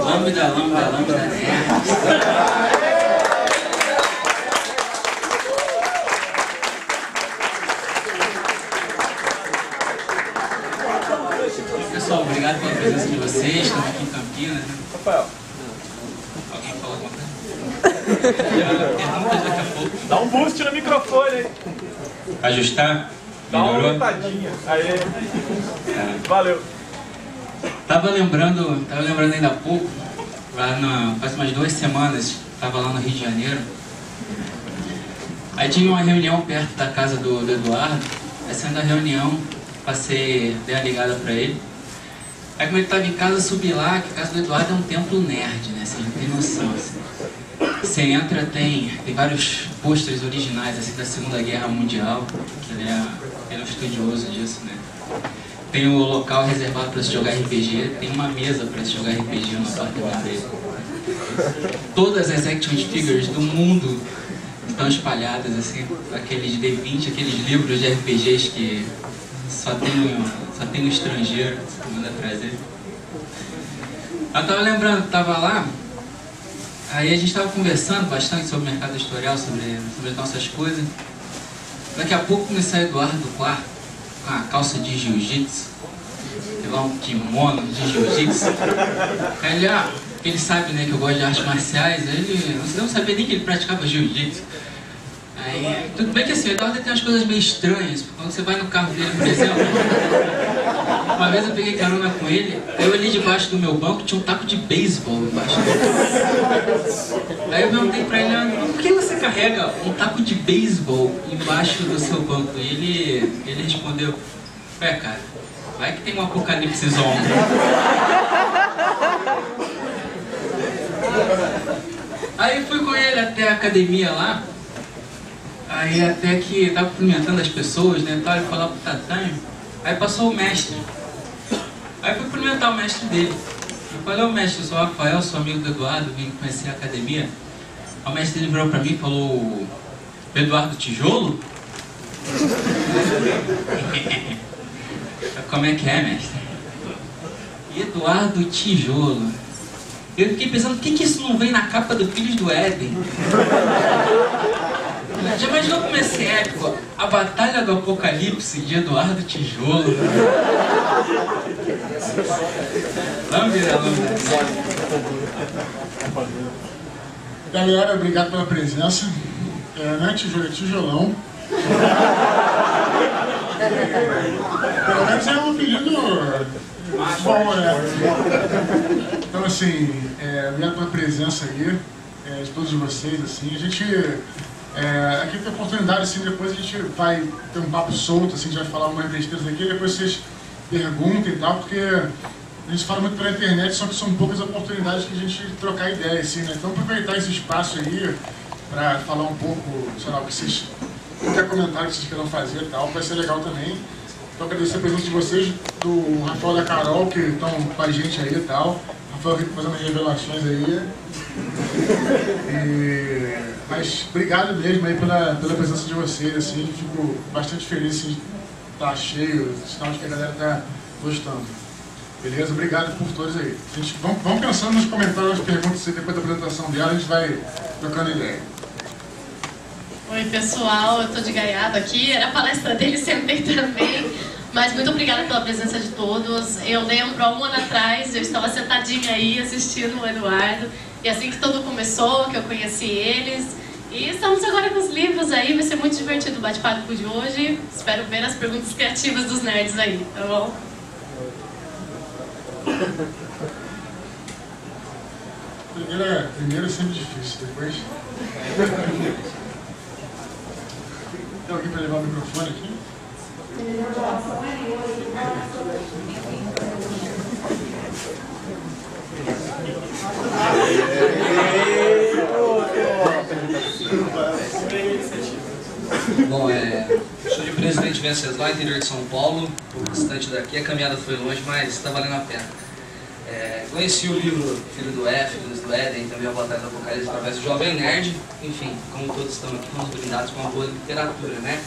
Lambda, lambda, lambda, né? Pessoal, obrigado pela presença de vocês. Estamos aqui em Campinas, né? Rafael. Alguém falou alguma coisa? Perguntas daqui a pouco. Dá um boost no microfone aí. Ajustar? Dá uma Melhorou? aumentadinha. Aê. Valeu. Tava lembrando ainda há pouco, faz umas 2 semanas, estava lá no Rio de Janeiro. Aí tive uma reunião perto da casa do Eduardo. Aí saindo da reunião, dei a ligada pra ele. Aí como ele estava em casa, subi lá, que a casa do Eduardo é um templo nerd, né? Vocês não tem noção, assim. Você entra, tem vários pôsteres originais, assim, da Segunda Guerra Mundial, que ele é um estudioso disso, né? Tem o local reservado para se jogar RPG, tem uma mesa para se jogar RPG no apartamento dele. Todas as action figures do mundo estão espalhadas, assim, aqueles D20, aqueles livros de RPGs que só tem no estrangeiro, que manda trazer. Eu tava lembrando que tava lá, aí a gente tava conversando bastante sobre o mercado editorial, sobre as nossas coisas. Daqui a pouco comecei a Eduardo do quarto, com a calça de jiu-jitsu, lá um kimono de jiu-jitsu. Aí ele sabe, né, que eu gosto de artes marciais, aí ele não sabia nem que ele praticava jiu-jitsu. Aí, tudo bem que assim, o Eduardo tem umas coisas meio estranhas, quando você vai no carro dele, por exemplo. Uma vez eu peguei carona com ele, aí eu olhei debaixo do meu banco, tinha um taco de beisebol embaixo dele. Aí eu perguntei pra ele, por que você carrega um taco de beisebol embaixo do seu banco? E ele respondeu, cara, vai que tem um apocalipse zombie. Aí fui com ele até a academia lá, aí até que tava cumprimentando as pessoas, né, tal, ele falava pro tatame, aí passou o mestre. Aí fui cumprimentar o mestre dele. Eu falei, mestre, eu sou o Rafael, sou amigo do Eduardo, vim conhecer a academia. O mestre dele virou pra mim e falou, Eduardo Tijolo? Como é que é, mestre? Eduardo Tijolo. Eu fiquei pensando, por que isso não vem na capa do Filhos do Éden? Já imaginou como é ser épico? A Batalha do Apocalipse de Eduardo Tijolo. Lambda. Galera, obrigado pela presença. Não é tijolo, é tijolão. Pelo menos é um apelido bom, né? Então, assim, obrigado pela presença aí, de todos vocês, assim. A gente, aqui tem oportunidade, assim, depois a gente vai ter um papo solto, assim, a gente vai falar umas besteiras aqui, depois vocês perguntam e tal, porque a gente fala muito pela internet, só que são poucas oportunidades que a gente trocar ideia, assim, né? Então, aproveitar esse espaço aí para falar um pouco, sei lá, o que vocês, qualquer comentário que vocês queiram fazer e tal, vai ser legal também. Então, agradecer a presença de vocês, do Rafael e da Carol, que estão com a gente aí e tal. Rafael fazendo revelações aí. Mas obrigado mesmo aí pela presença de vocês, assim, fico bastante feliz assim, de estar cheio, sinal de que a galera está gostando. Beleza? Obrigado por todos aí. Vamos pensando nos comentários, nas perguntas, depois da apresentação dela, a gente vai trocando ideia. Oi pessoal, eu tô de gaiado aqui, era a palestra dele, sentei também, mas muito obrigada pela presença de todos. Eu lembro, há um ano atrás, eu estava sentadinha aí assistindo o Eduardo, e assim que tudo começou, que eu conheci eles, e estamos agora com os livros aí, vai ser muito divertido o bate-papo de hoje, espero ver as perguntas criativas dos nerds aí, tá bom? Primeiro é sempre difícil, depois... Tem alguém para levar o microfone aqui? Bom, sou de Presidente Venceslau, interior de São Paulo, um pouco distante daqui. A caminhada foi longe, mas está valendo a pena. Conheci o livro Filho do F, Filhos do Éden, também a Batalha do Apocalipse através do Jovem Nerd. Enfim, como todos estão aqui, fomos brindados com uma boa literatura, né?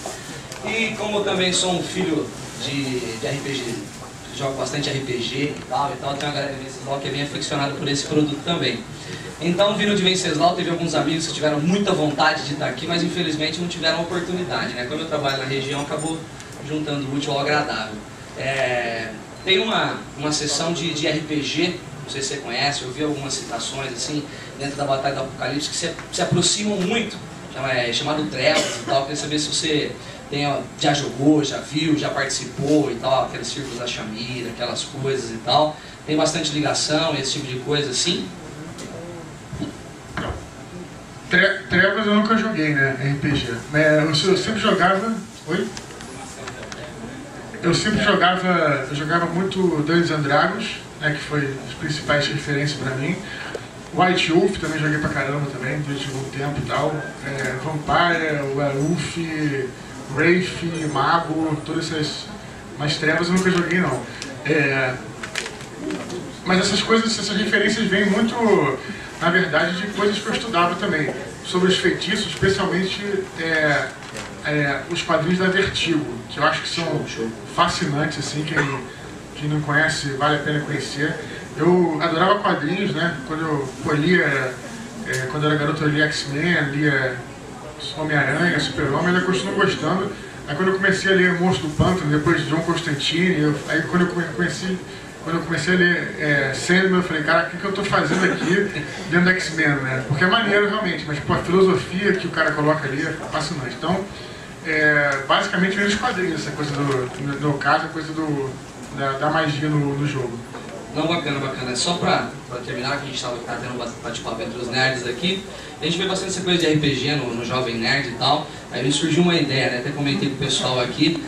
E como também sou um filho de RPG, jogo bastante RPG e tal, tem uma galera de Venceslau que é bem aficionada por esse produto também. Então, vindo de Venceslau, teve alguns amigos que tiveram muita vontade de estar aqui, mas infelizmente não tiveram oportunidade, né? Como eu trabalho na região, acabou juntando o útil ao agradável. Tem uma sessão de RPG, não sei se você conhece, eu vi algumas citações assim, dentro da Batalha do Apocalipse, que se aproximam muito, chamado Trevas e tal. Queria saber se você já jogou, já viu, já participou e tal, aqueles círculos da Shamira, aquelas coisas e tal. Tem bastante ligação, esse tipo de coisa assim? Trevas eu nunca joguei, né, RPG. Eu sempre jogava... Oi? Eu jogava muito Dungeons and Dragons, né, que foi as principais referências pra mim. White Wolf também joguei pra caramba também, durante algum tempo e tal. Vampire, Werewolf, Wraith, Mago, todas essas... Mas Trevas eu nunca joguei não. Mas essas coisas, essas referências vêm muito, na verdade, de coisas que eu estudava também. Sobre os feitiços, especialmente os quadrinhos da Vertigo, que eu acho que são fascinantes, assim, quem não conhece vale a pena conhecer. Eu adorava quadrinhos, né? Quando eu lia, quando eu era garoto eu lia X-Men, lia Homem-Aranha, Super-Homem, ainda continuo gostando. Aí quando eu comecei a ler Monstro do Pântano, depois de John Constantine, quando eu comecei a ler Sandman, eu falei, cara, o que eu tô fazendo aqui dentro do X-Men, né? Porque é maneiro realmente, mas pô, a filosofia que o cara coloca ali é fascinante. Então, basicamente vem os quadrinhos, essa coisa no meu caso, a coisa da magia no jogo. Não, bacana. Só pra terminar, que a gente tendo um bate-papo entre os nerds aqui, a gente vê bastante essa coisa de RPG no Jovem Nerd e tal. Aí me surgiu uma ideia, né? Até comentei com o pessoal aqui.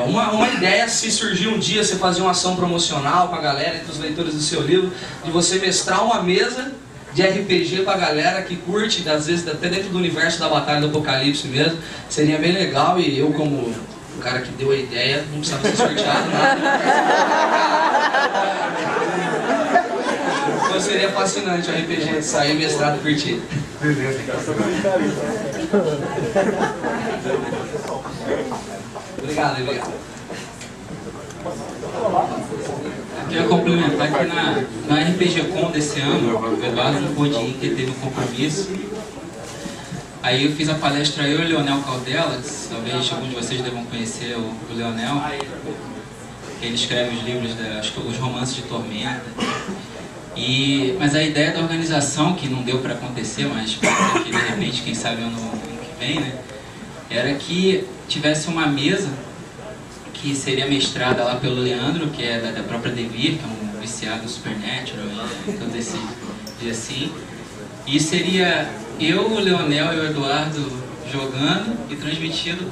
Uma ideia, se surgir um dia, você fazer uma ação promocional com a galera, entre os leitores do seu livro, de você mestrar uma mesa de RPG pra galera que curte, às vezes até dentro do universo da Batalha do Apocalipse mesmo. Seria bem legal, e eu, como o cara que deu a ideia, não precisava ser sorteado, nada. Então seria fascinante o RPG sair mestrado e curtir. Beleza. Obrigado. Eu queria complementar que na RPG Con desse ano, o Eduardo não pôde ir, porque teve um compromisso. Aí eu fiz a palestra, eu e o Leonel Caldela, talvez alguns de vocês devam conhecer o Leonel. Ele escreve os livros, acho que os romances de Tormenta. Mas a ideia da organização, que não deu para acontecer, mas pode que de repente, quem sabe ano que vem, né? Era que tivesse uma mesa que seria mestrada lá pelo Leandro, que é da própria Devir, que é um viciado Supernatural, todo esse dia assim. E seria eu, o Leonel e o Eduardo jogando e transmitido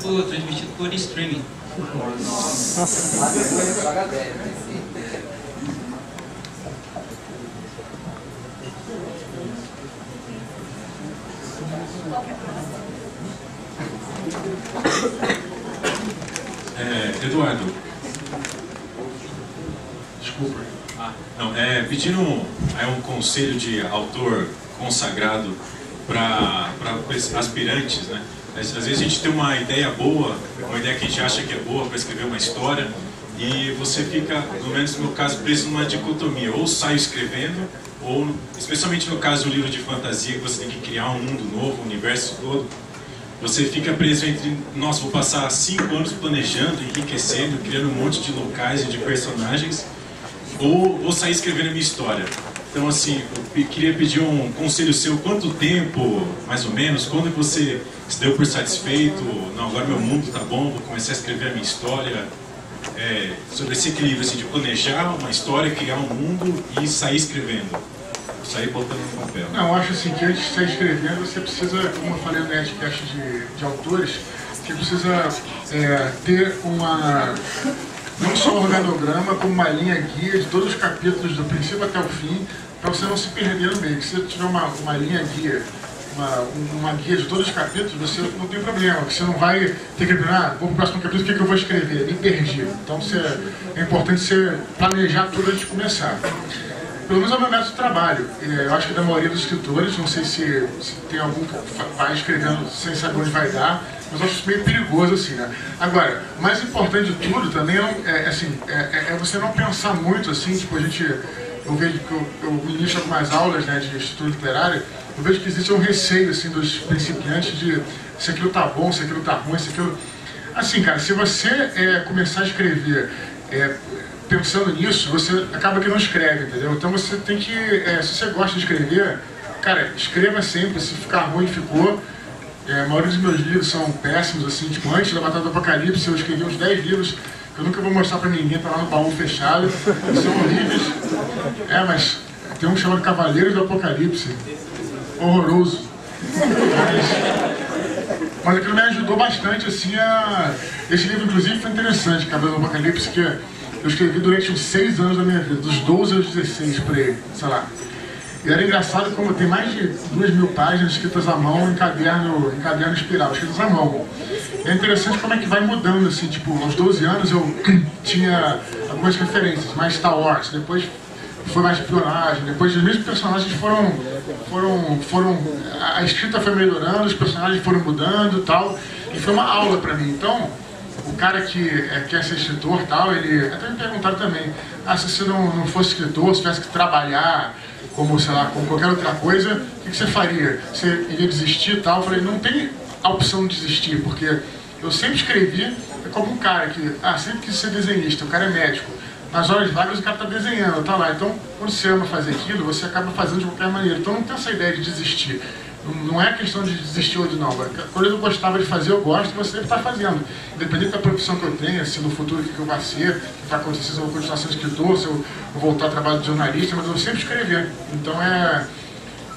por streaming. Eduardo. Desculpa. Não, pedindo um conselho de autor consagrado para aspirantes, né? Às vezes a gente tem uma ideia boa, uma ideia que a gente acha que é boa para escrever uma história, e você fica, pelo menos no meu caso, preso numa dicotomia: ou saio escrevendo, ou, especialmente no caso do livro de fantasia, que você tem que criar um mundo novo, um universo todo, você fica preso entre, nossa, vou passar 5 anos planejando, enriquecendo, criando um monte de locais e de personagens, ou vou sair escrevendo a minha história. Então, assim, eu queria pedir um conselho seu: quanto tempo, mais ou menos, quando você se deu por satisfeito? Não, agora meu mundo tá bom, vou começar a escrever a minha história. Sobre esse equilíbrio, assim, de planejar uma história, criar um mundo e sair escrevendo. Sair botando no papel. Não, eu acho assim que antes de sair escrevendo, você precisa, como eu falei no Nerdcast de autores, você precisa ter não só um organograma, como uma linha guia de todos os capítulos, do princípio até o fim, para você não se perder no meio. Se você tiver uma linha guia uma guia de todos os capítulos, você não tem problema, você não vai ter que vou pro próximo capítulo, o que eu vou escrever? Me perdi. Então é importante você planejar tudo antes de começar. Pelo menos é o meu método de trabalho. Eu acho que da maioria dos escritores, não sei se tem algum que vai escrevendo sem saber onde vai dar, mas eu acho isso meio perigoso, assim, né? Agora, o mais importante de tudo também é você não pensar muito, assim, tipo, eu vejo que eu ministro algumas aulas, né, de estrutura literária, eu vejo que existe um receio, assim, dos principiantes de se aquilo tá bom, se aquilo tá ruim, se aquilo... Assim, cara, se você começar a escrever pensando nisso, você acaba que não escreve, entendeu? Então você tem que, se você gosta de escrever, cara, escreva sempre, se ficar ruim, ficou. A maioria dos meus livros são péssimos, assim, tipo, antes da Batalha do Apocalipse eu escrevi uns 10 livros que eu nunca vou mostrar pra ninguém, tá lá no baú fechado, são horríveis. Mas tem um chamado Cavaleiros do Apocalipse, horroroso. Mas aquilo me ajudou bastante, assim, Esse livro, inclusive, foi interessante, Cavaleiros do Apocalipse, que eu escrevi durante uns 6 anos da minha vida, dos 12 aos 16, por aí, sei lá. E era engraçado como tem mais de 2.000 páginas escritas à mão em caderno espiral, escritas à mão. E é interessante como é que vai mudando, assim, tipo, aos 12 anos eu tinha algumas referências, mais Star Wars, depois foi mais espionagem, depois os mesmos personagens a escrita foi melhorando, os personagens foram mudando e tal, e foi uma aula pra mim. Então, o cara que quer ser escritor e tal, ele até me perguntaram também, se você não fosse escritor, se tivesse que trabalhar como, sei lá, como qualquer outra coisa, o que você faria? Você iria desistir e tal? Eu falei, não tem a opção de desistir, porque eu sempre escrevi como um cara que, sempre quis ser desenhista, o cara é médico. Nas horas vagas o cara está desenhando, tá lá. Então, quando você ama fazer aquilo, você acaba fazendo de qualquer maneira. Então não tem essa ideia de desistir. Não é questão de desistir ou de não. Quando eu gostava de fazer, eu gosto, você deve estar fazendo. Independente da profissão que eu tenha, se no futuro o que eu vou ser, o que vai acontecer, se eu vou continuar sendo escritor, se eu vou voltar ao trabalho de jornalista, mas eu vou sempre escrever. Então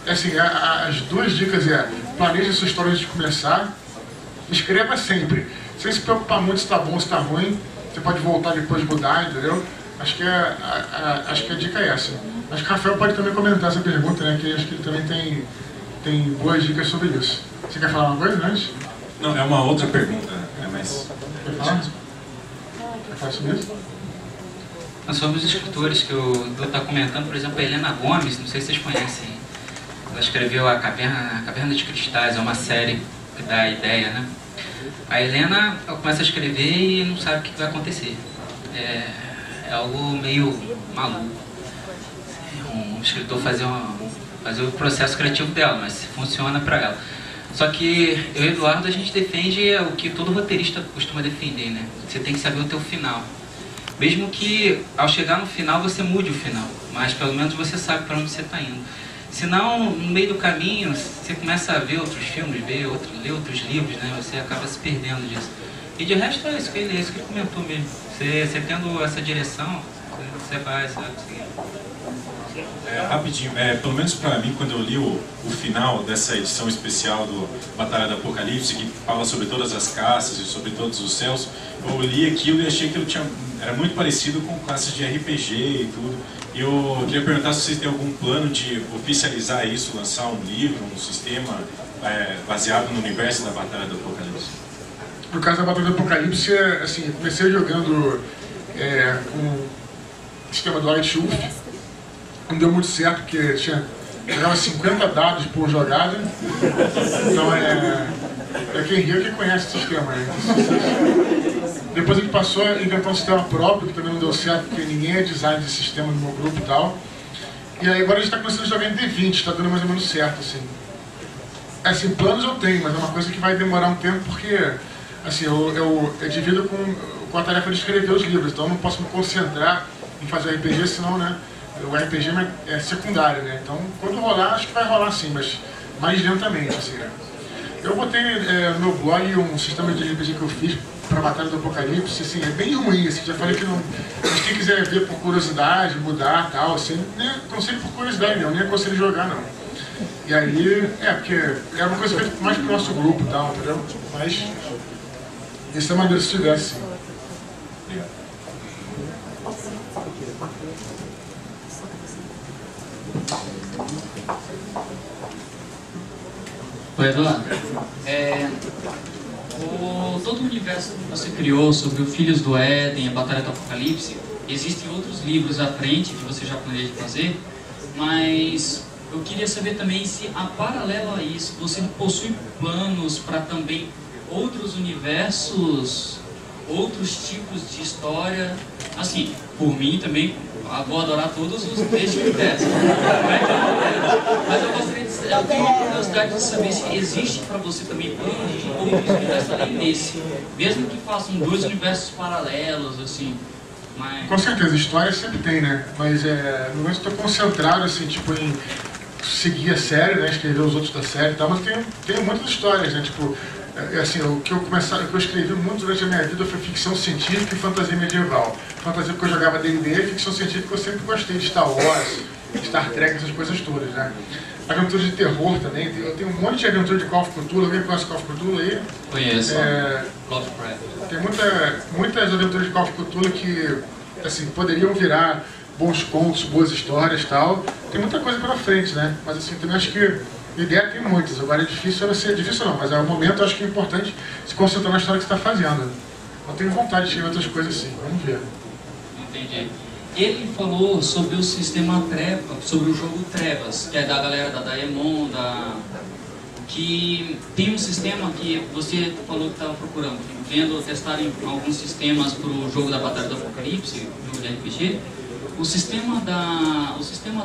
assim, as duas dicas planeje a sua história antes de começar, escreva sempre. Sem se preocupar muito se está bom ou se está ruim, você pode voltar depois mudar, entendeu? Acho que a dica é essa. Acho que o Rafael pode também comentar essa pergunta, né? Que acho que ele também tem boas dicas sobre isso. Você quer falar uma coisa antes? Não, é uma outra pergunta, mas... Quer falar? Quer falar sobre isso? Sobre os escritores que eu estou comentando, por exemplo, a Helena Gomes, não sei se vocês conhecem. Ela escreveu A Caverna de Cristais, é uma série que dá a ideia, né? A Helena começa a escrever e não sabe o que vai acontecer. É algo meio maluco. Um escritor fazer o processo criativo dela, mas funciona para ela. Só que eu e o Eduardo, a gente defende o que todo roteirista costuma defender, né? Você tem que saber o teu final. Mesmo que ao chegar no final você mude o final, mas pelo menos você sabe para onde você está indo. Senão, no meio do caminho, você começa a ver outros filmes, ler outros livros, né? Você acaba se perdendo disso. E de resto é isso que ele comentou mesmo. Você tendo essa direção, você vai conseguir. Rapidinho, pelo menos para mim, quando eu li o final dessa edição especial do Batalha do Apocalipse, que fala sobre todas as caças e sobre todos os céus, eu li aquilo e achei que era muito parecido com classes de RPG e tudo. E eu queria perguntar se vocês têm algum plano de oficializar isso, lançar um livro, um sistema baseado no universo da Batalha do Apocalipse. No caso da Batalha do Apocalipse, assim, eu comecei jogando com o sistema do White Wolf. Não deu muito certo, porque jogava 50 dados por jogada. Então quem riu que conhece o sistema, né? Depois a gente passou a inventar um sistema próprio, que também não deu certo, porque ninguém é design de sistema no meu grupo e tal. E aí agora a gente está começando a jogar em D20, está dando mais ou menos certo, assim. Assim, planos eu tenho, mas é uma coisa que vai demorar um tempo, porque assim, eu divido com a tarefa de escrever os livros, então eu não posso me concentrar em fazer RPG, senão, né? O RPG é secundário, né? Então, quando rolar, acho que vai rolar sim, mas mais lentamente, assim, né? Eu botei no meu blog um sistema de RPG que eu fiz para a Batalha do Apocalipse, assim, é bem ruim, assim, já falei que não... Mas quem quiser ver por curiosidade, mudar e tal, assim, nem aconselho por curiosidade não, nem aconselho jogar não. E aí, porque é uma coisa feita mais pro nosso grupo e tal, entendeu? Mas, isso é maneiro se tivesse, sim. Obrigado. Oi, Eduardo. Todo o universo que você criou sobre o Filhos do Éden, a Batalha do Apocalipse, existem outros livros à frente que você já planeja fazer, mas eu queria saber também se, a paralelo a isso, você possui planos para também outros universos, outros tipos de história. Assim, por mim também, vou adorar todos os deste universo. Mas eu gostaria de saber, eu tenho uma curiosidade de saber se existe para você também planos de outros universos além desse, mesmo que façam 2 universos paralelos, assim. Mas... Com certeza, história sempre tem, né? Mas no momento estou concentrado, assim, tipo, em seguir a série, né? Escrever os outros da série e tal, mas tenho muitas histórias, né? Tipo, assim, o que eu escrevi muito durante a minha vida foi ficção científica e fantasia medieval. Fantasia porque eu jogava D&D, ficção científica eu sempre gostei de Star Wars, Star Trek, essas coisas todas, né? Aventura de terror também, eu tenho um monte de aventura de Call of Cthulhu. Alguém conhece Call of Cthulhu aí? Conheço. Lovecraft. Tem muitas aventuras de Call of Cthulhu que, assim, poderiam virar bons contos, boas histórias e tal. Tem muita coisa pela frente, né? Mas assim, também acho que ideia tem muitas. Agora é difícil não, mas é o momento, eu acho que é importante se concentrar na história que você está fazendo. Eu tenho vontade de escrever outras coisas assim, vamos ver. Entendi. Ele falou sobre o sistema Treva, sobre o jogo Trevas, que é da galera da Daemon, que tem um sistema que você falou que estava procurando, vendo testarem alguns sistemas para o jogo da Batalha do Apocalipse, jogo de RPG. O sistema da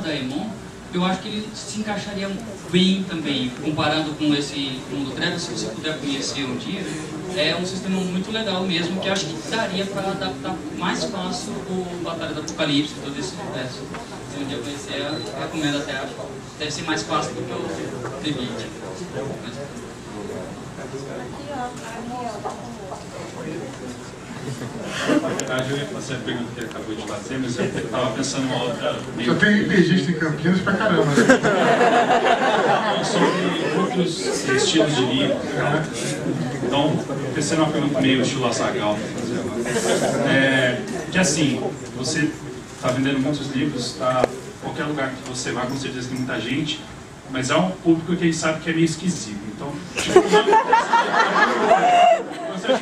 Daemon, eu acho que ele se encaixaria bem também, comparando com esse mundo Trevas, se você puder conhecer um dia. É um sistema muito legal mesmo, que eu acho que daria para adaptar mais fácil o Batalha do Apocalipse, todo esse universo. Se um dia conhecer, eu recomendo até, acho que deve ser mais fácil do que o D20. Na verdade, eu ia fazer a pergunta que ele acabou de fazer, mas eu estava pensando uma outra... Eu tenho RPGista em Campinas pra caramba. Sobre outros estilos de livro. Então, pensando uma pergunta meio estilo Azaghal, que assim, você está vendendo muitos livros, qualquer lugar que você vá, com certeza tem muita gente, mas há um público que a gente sabe que é meio esquisito. Então, tipo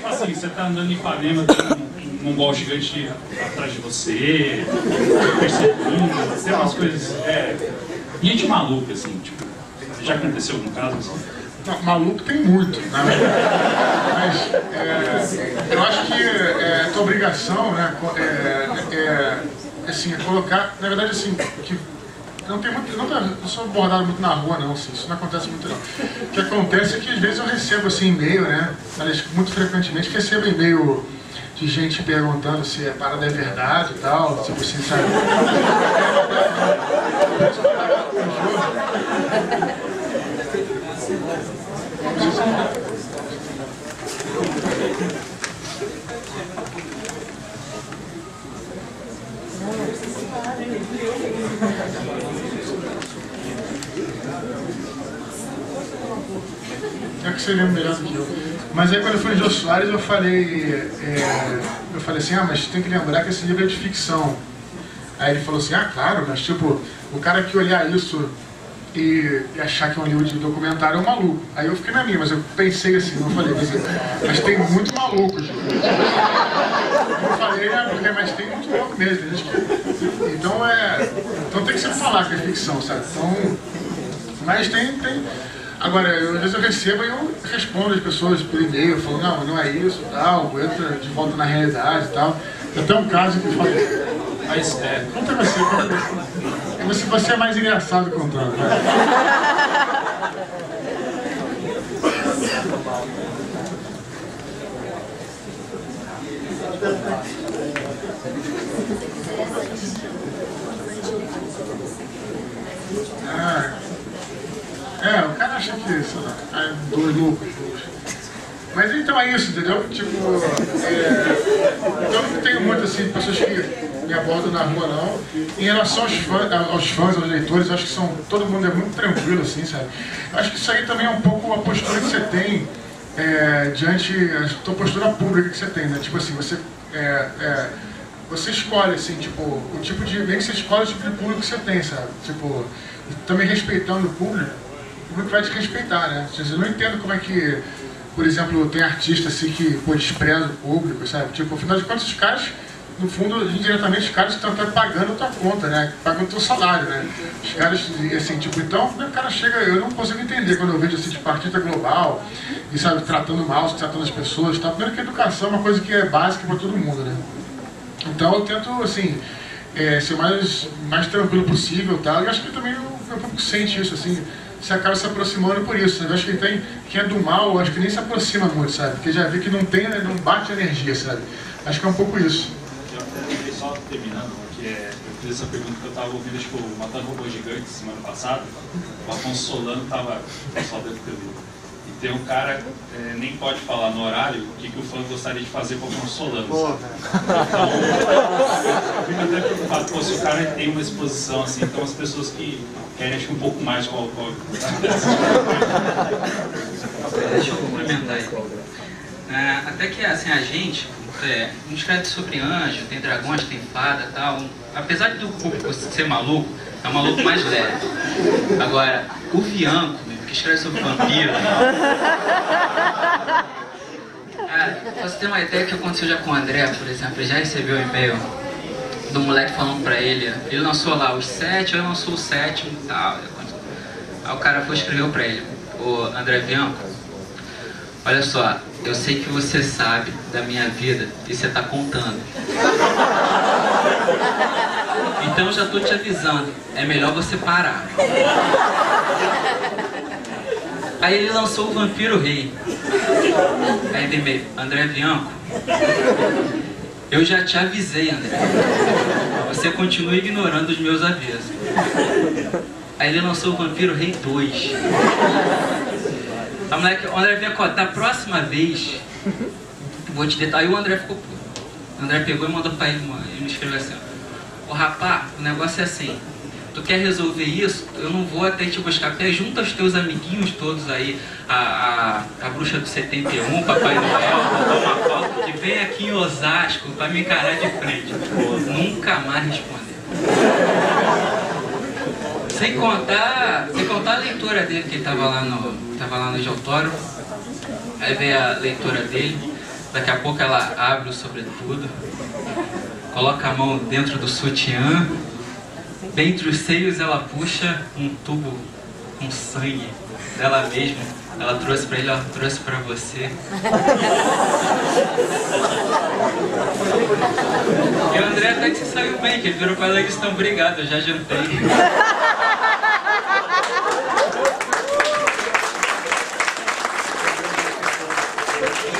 assim, você está andando em Ipanema, tem um mongol gigante atrás de você, perseguindo, tem umas coisas, gente maluca, assim, tipo, já aconteceu algum caso assim? Não, maluco tem muito, na verdade. Mas eu acho que a tua obrigação, né, assim, é colocar, na verdade, assim, que não tem muito, não sou abordado muito na rua, não, assim, isso não acontece muito, não. O que acontece é que às vezes eu recebo, assim, e-mail, né, aliás, muito frequentemente recebo e-mail de gente perguntando se a parada é verdade e tal, se você sabe. É que você lembra melhor do que eu. Mas aí quando eu fui no Jô Soares eu falei assim, mas tem que lembrar que esse livro é de ficção. Aí ele falou assim, claro, mas tipo, o cara que olhar isso e achar que é um livro de documentário é um maluco. Aí eu fiquei na minha, mas eu pensei assim, não falei, mas tem muito maluco. Eu falei, mas tem muito louco mesmo. Então tem que sempre falar que é ficção, sabe? Então, mas tem. Agora, às vezes eu recebo e eu respondo as pessoas por e-mail, falo, não é isso, tal, entra de volta na realidade e tal. Até um caso que eu falei, mas conta você é mais engraçado contando, né? O cara acha que, sei lá, é dois loucos. Mas então é isso, entendeu? Tipo, eu não tenho muito assim, pessoas que me abordam na rua, não. Em relação aos fãs, aos leitores, acho que todo mundo é muito tranquilo, assim, sabe? Acho que isso aí também é um pouco a postura que você tem diante da tua postura pública que você tem, né? Tipo assim, você escolhe, assim, tipo, o tipo de... Bem que você escolhe o tipo de público que você tem, sabe? Tipo, também respeitando o público, como é que vai te respeitar, né? Eu não entendo como é que, por exemplo, tem artista assim que, pô, despreza o público, sabe? Tipo, afinal de contas, os caras, no fundo, indiretamente, os caras estão até pagando a tua conta, né? Pagando o teu salário, né? Os caras, assim, tipo, então, quando o cara chega, eu não consigo entender quando eu vejo, assim, tipo, artista global, e, sabe, tratando mal, tratando as pessoas, tá? Primeiro que a educação é uma coisa que é básica para todo mundo, né? Então, eu tento, assim, ser o mais tranquilo possível, tá? E acho que também eu pouco sente isso, assim, você acaba se aproximando por isso, sabe? Eu acho que quem é do mal, acho que nem se aproxima muito, sabe? Porque já vê que não bate energia, sabe? Acho que é um pouco isso. Só terminando, porque eu fiz essa pergunta que eu estava ouvindo, tipo, Matando Robôs Gigantes semana passada, o Afonso Solano estava, o pessoal deve ter lido, e tem um cara, nem pode falar no horário o que o fã gostaria de fazer com o Afonso Solano. Então, eu fico até preocupado, pô, se o cara tem uma exposição assim, então as pessoas que querem acho que um pouco mais com o autógrafo. Deixa eu complementar aí. Até que assim, a gente escreve sobre anjo, tem dragões, tem fada e tal. Apesar de o público ser maluco, é um maluco mais leve. Agora, o Vianco, que escreve sobre vampiro. Pra você ter uma ideia que aconteceu já com o André, por exemplo, ele já recebeu um e-mail do moleque falando pra ele lançou lá os 7, eu lançou o 7 e tal. Aí o cara foi e escreveu pra ele: ô André Bianco, olha só, eu sei que você sabe da minha vida e você tá contando. Então eu já tô te avisando, é melhor você parar. Aí ele lançou o Vampiro Rei. Aí ele e-mail: André Bianco, eu já te avisei, André. Você continua ignorando os meus avisos. Aí ele lançou o Vampiro Rei 2. A moleque, o André veio, da próxima vez, vou te detalhar. Aí o André ficou puto. O André pegou e mandou pra ele, ele me escreveu assim: ô rapá, o negócio é assim, tu quer resolver isso? Eu não vou até te buscar. Até junta os teus amiguinhos todos aí, a bruxa do 71, Papai Noel, uma foto, que vem aqui em Osasco pra me encarar de frente. Nunca mais respondeu. Sem contar a leitura dele, que ele tava lá no de autógrafo. Aí vem a leitura dele, daqui a pouco ela abre o sobretudo, coloca a mão dentro do sutiã, dentre os seios ela puxa um tubo com sangue dela mesma. Ela trouxe pra ele, ela trouxe pra você. E o André até que se saiu bem, que ele virou pra ela e disse: então, obrigado, eu já jantei.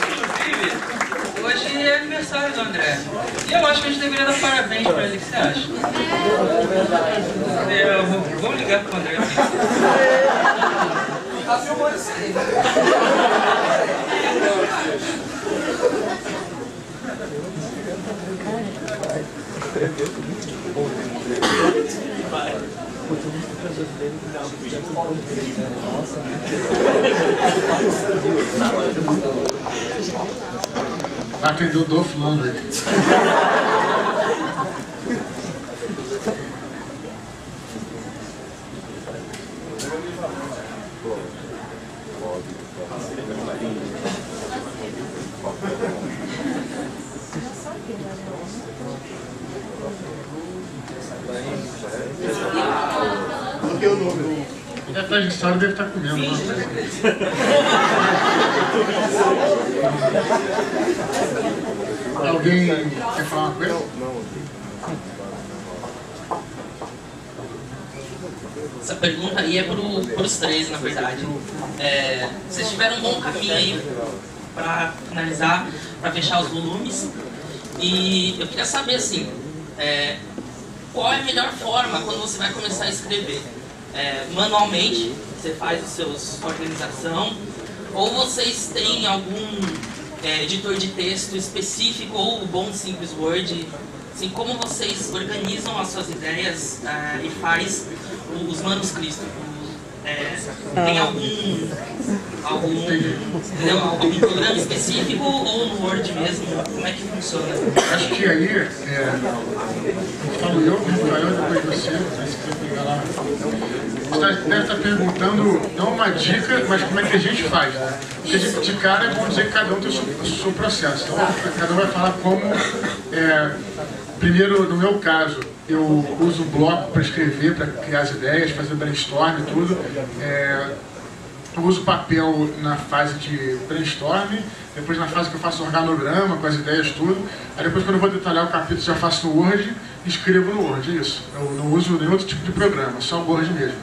Inclusive, hoje é aniversário do André. E eu acho que a gente deveria dar parabéns pra ele. O que você acha? Vamos ligar pro André aqui. Tá filmando isso aí. Vai atender o Dolph Lundgren. Ele atrás de história deve estar comendo. Alguém quer falar uma coisa? Essa pergunta aí é para os três, na verdade. Vocês tiveram um bom caminho aí para finalizar, para fechar os volumes. E eu queria saber, assim, qual é a melhor forma quando você vai começar a escrever? Manualmente, você faz sua organização, ou vocês têm algum editor de texto específico, ou o bom simples Word? Assim, como vocês organizam as suas ideias e faz os manuscritos? Tem algum programa específico ou no Word mesmo? Como é que funciona? Acho que aí, falo eu, depois você, vai se pegar lá. deve estar perguntando, não uma dica, mas como é que a gente faz, né? Porque de cara é bom dizer que cada um tem o seu processo. Então, cada um vai falar como... primeiro, no meu caso, eu uso o bloco para escrever, para criar as ideias, fazer brainstorm e tudo. Eu uso papel na fase de brainstorm, depois na fase que eu faço organograma, com as ideias, tudo. Aí depois, quando eu vou detalhar o capítulo, já faço no Word e escrevo no Word, é isso. Eu não uso nenhum outro tipo de programa, só o Word mesmo.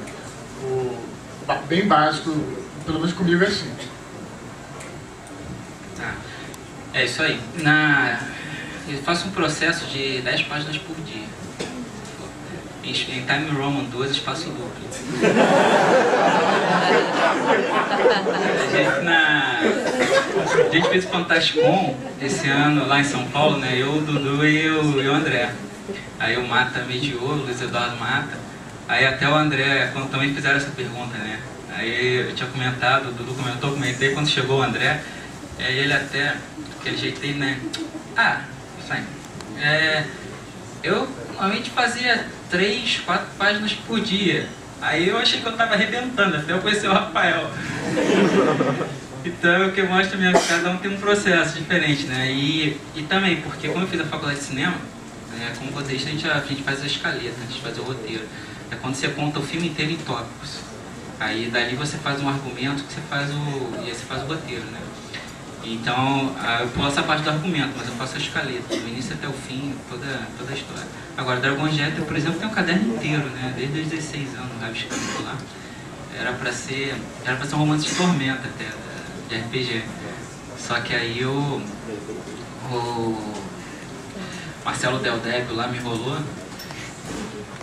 Bem básico, pelo menos comigo é assim. Tá. É isso aí. Eu faço um processo de 10 páginas por dia. Em Time Roman 2, espaço duplo. A gente fez o Fantasticon esse ano lá em São Paulo, né? Eu, o Dudu e o André. Aí o Mata mediou, o Luiz Eduardo Mata. Aí até o André, quando também fizeram essa pergunta, né? Aí eu tinha comentado, o Dudu comentou, comentei, quando chegou o André, aí ele até, aquele jeito dele, né? Isso aí. Eu normalmente fazia 3, 4 páginas por dia. Aí eu achei que eu estava arrebentando, até eu conheci o Rafael. Então o que mostra mesmo que cada um tem um processo diferente, né? E também, porque como eu fiz a faculdade de cinema, como roteirista a gente faz a escaleta, a gente faz o roteiro. É quando você conta o filme inteiro em tópicos. Aí dali você faz um argumento que você faz e aí você faz o roteiro, né? Então, eu pulo essa parte do argumento, mas eu faço a escaleta, do início até o fim, toda a história. Agora, Dragon Jet, por exemplo, tem um caderno inteiro, né? Desde os 16 anos, rabiscando lá. Era pra ser um romance de tormenta até, de RPG. Só que aí o Marcelo Del Débio lá me enrolou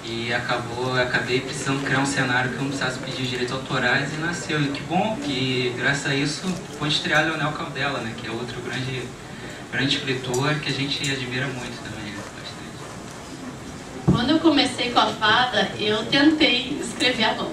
e acabei precisando criar um cenário que eu não precisasse pedir direitos autorais e nasceu. E que bom que, graças a isso, pôde estrear Leonel Caldela, né? Que é outro grande escritor que a gente admira muito também, né? Bastante. Quando eu comecei com a fada, eu tentei escrever à mão.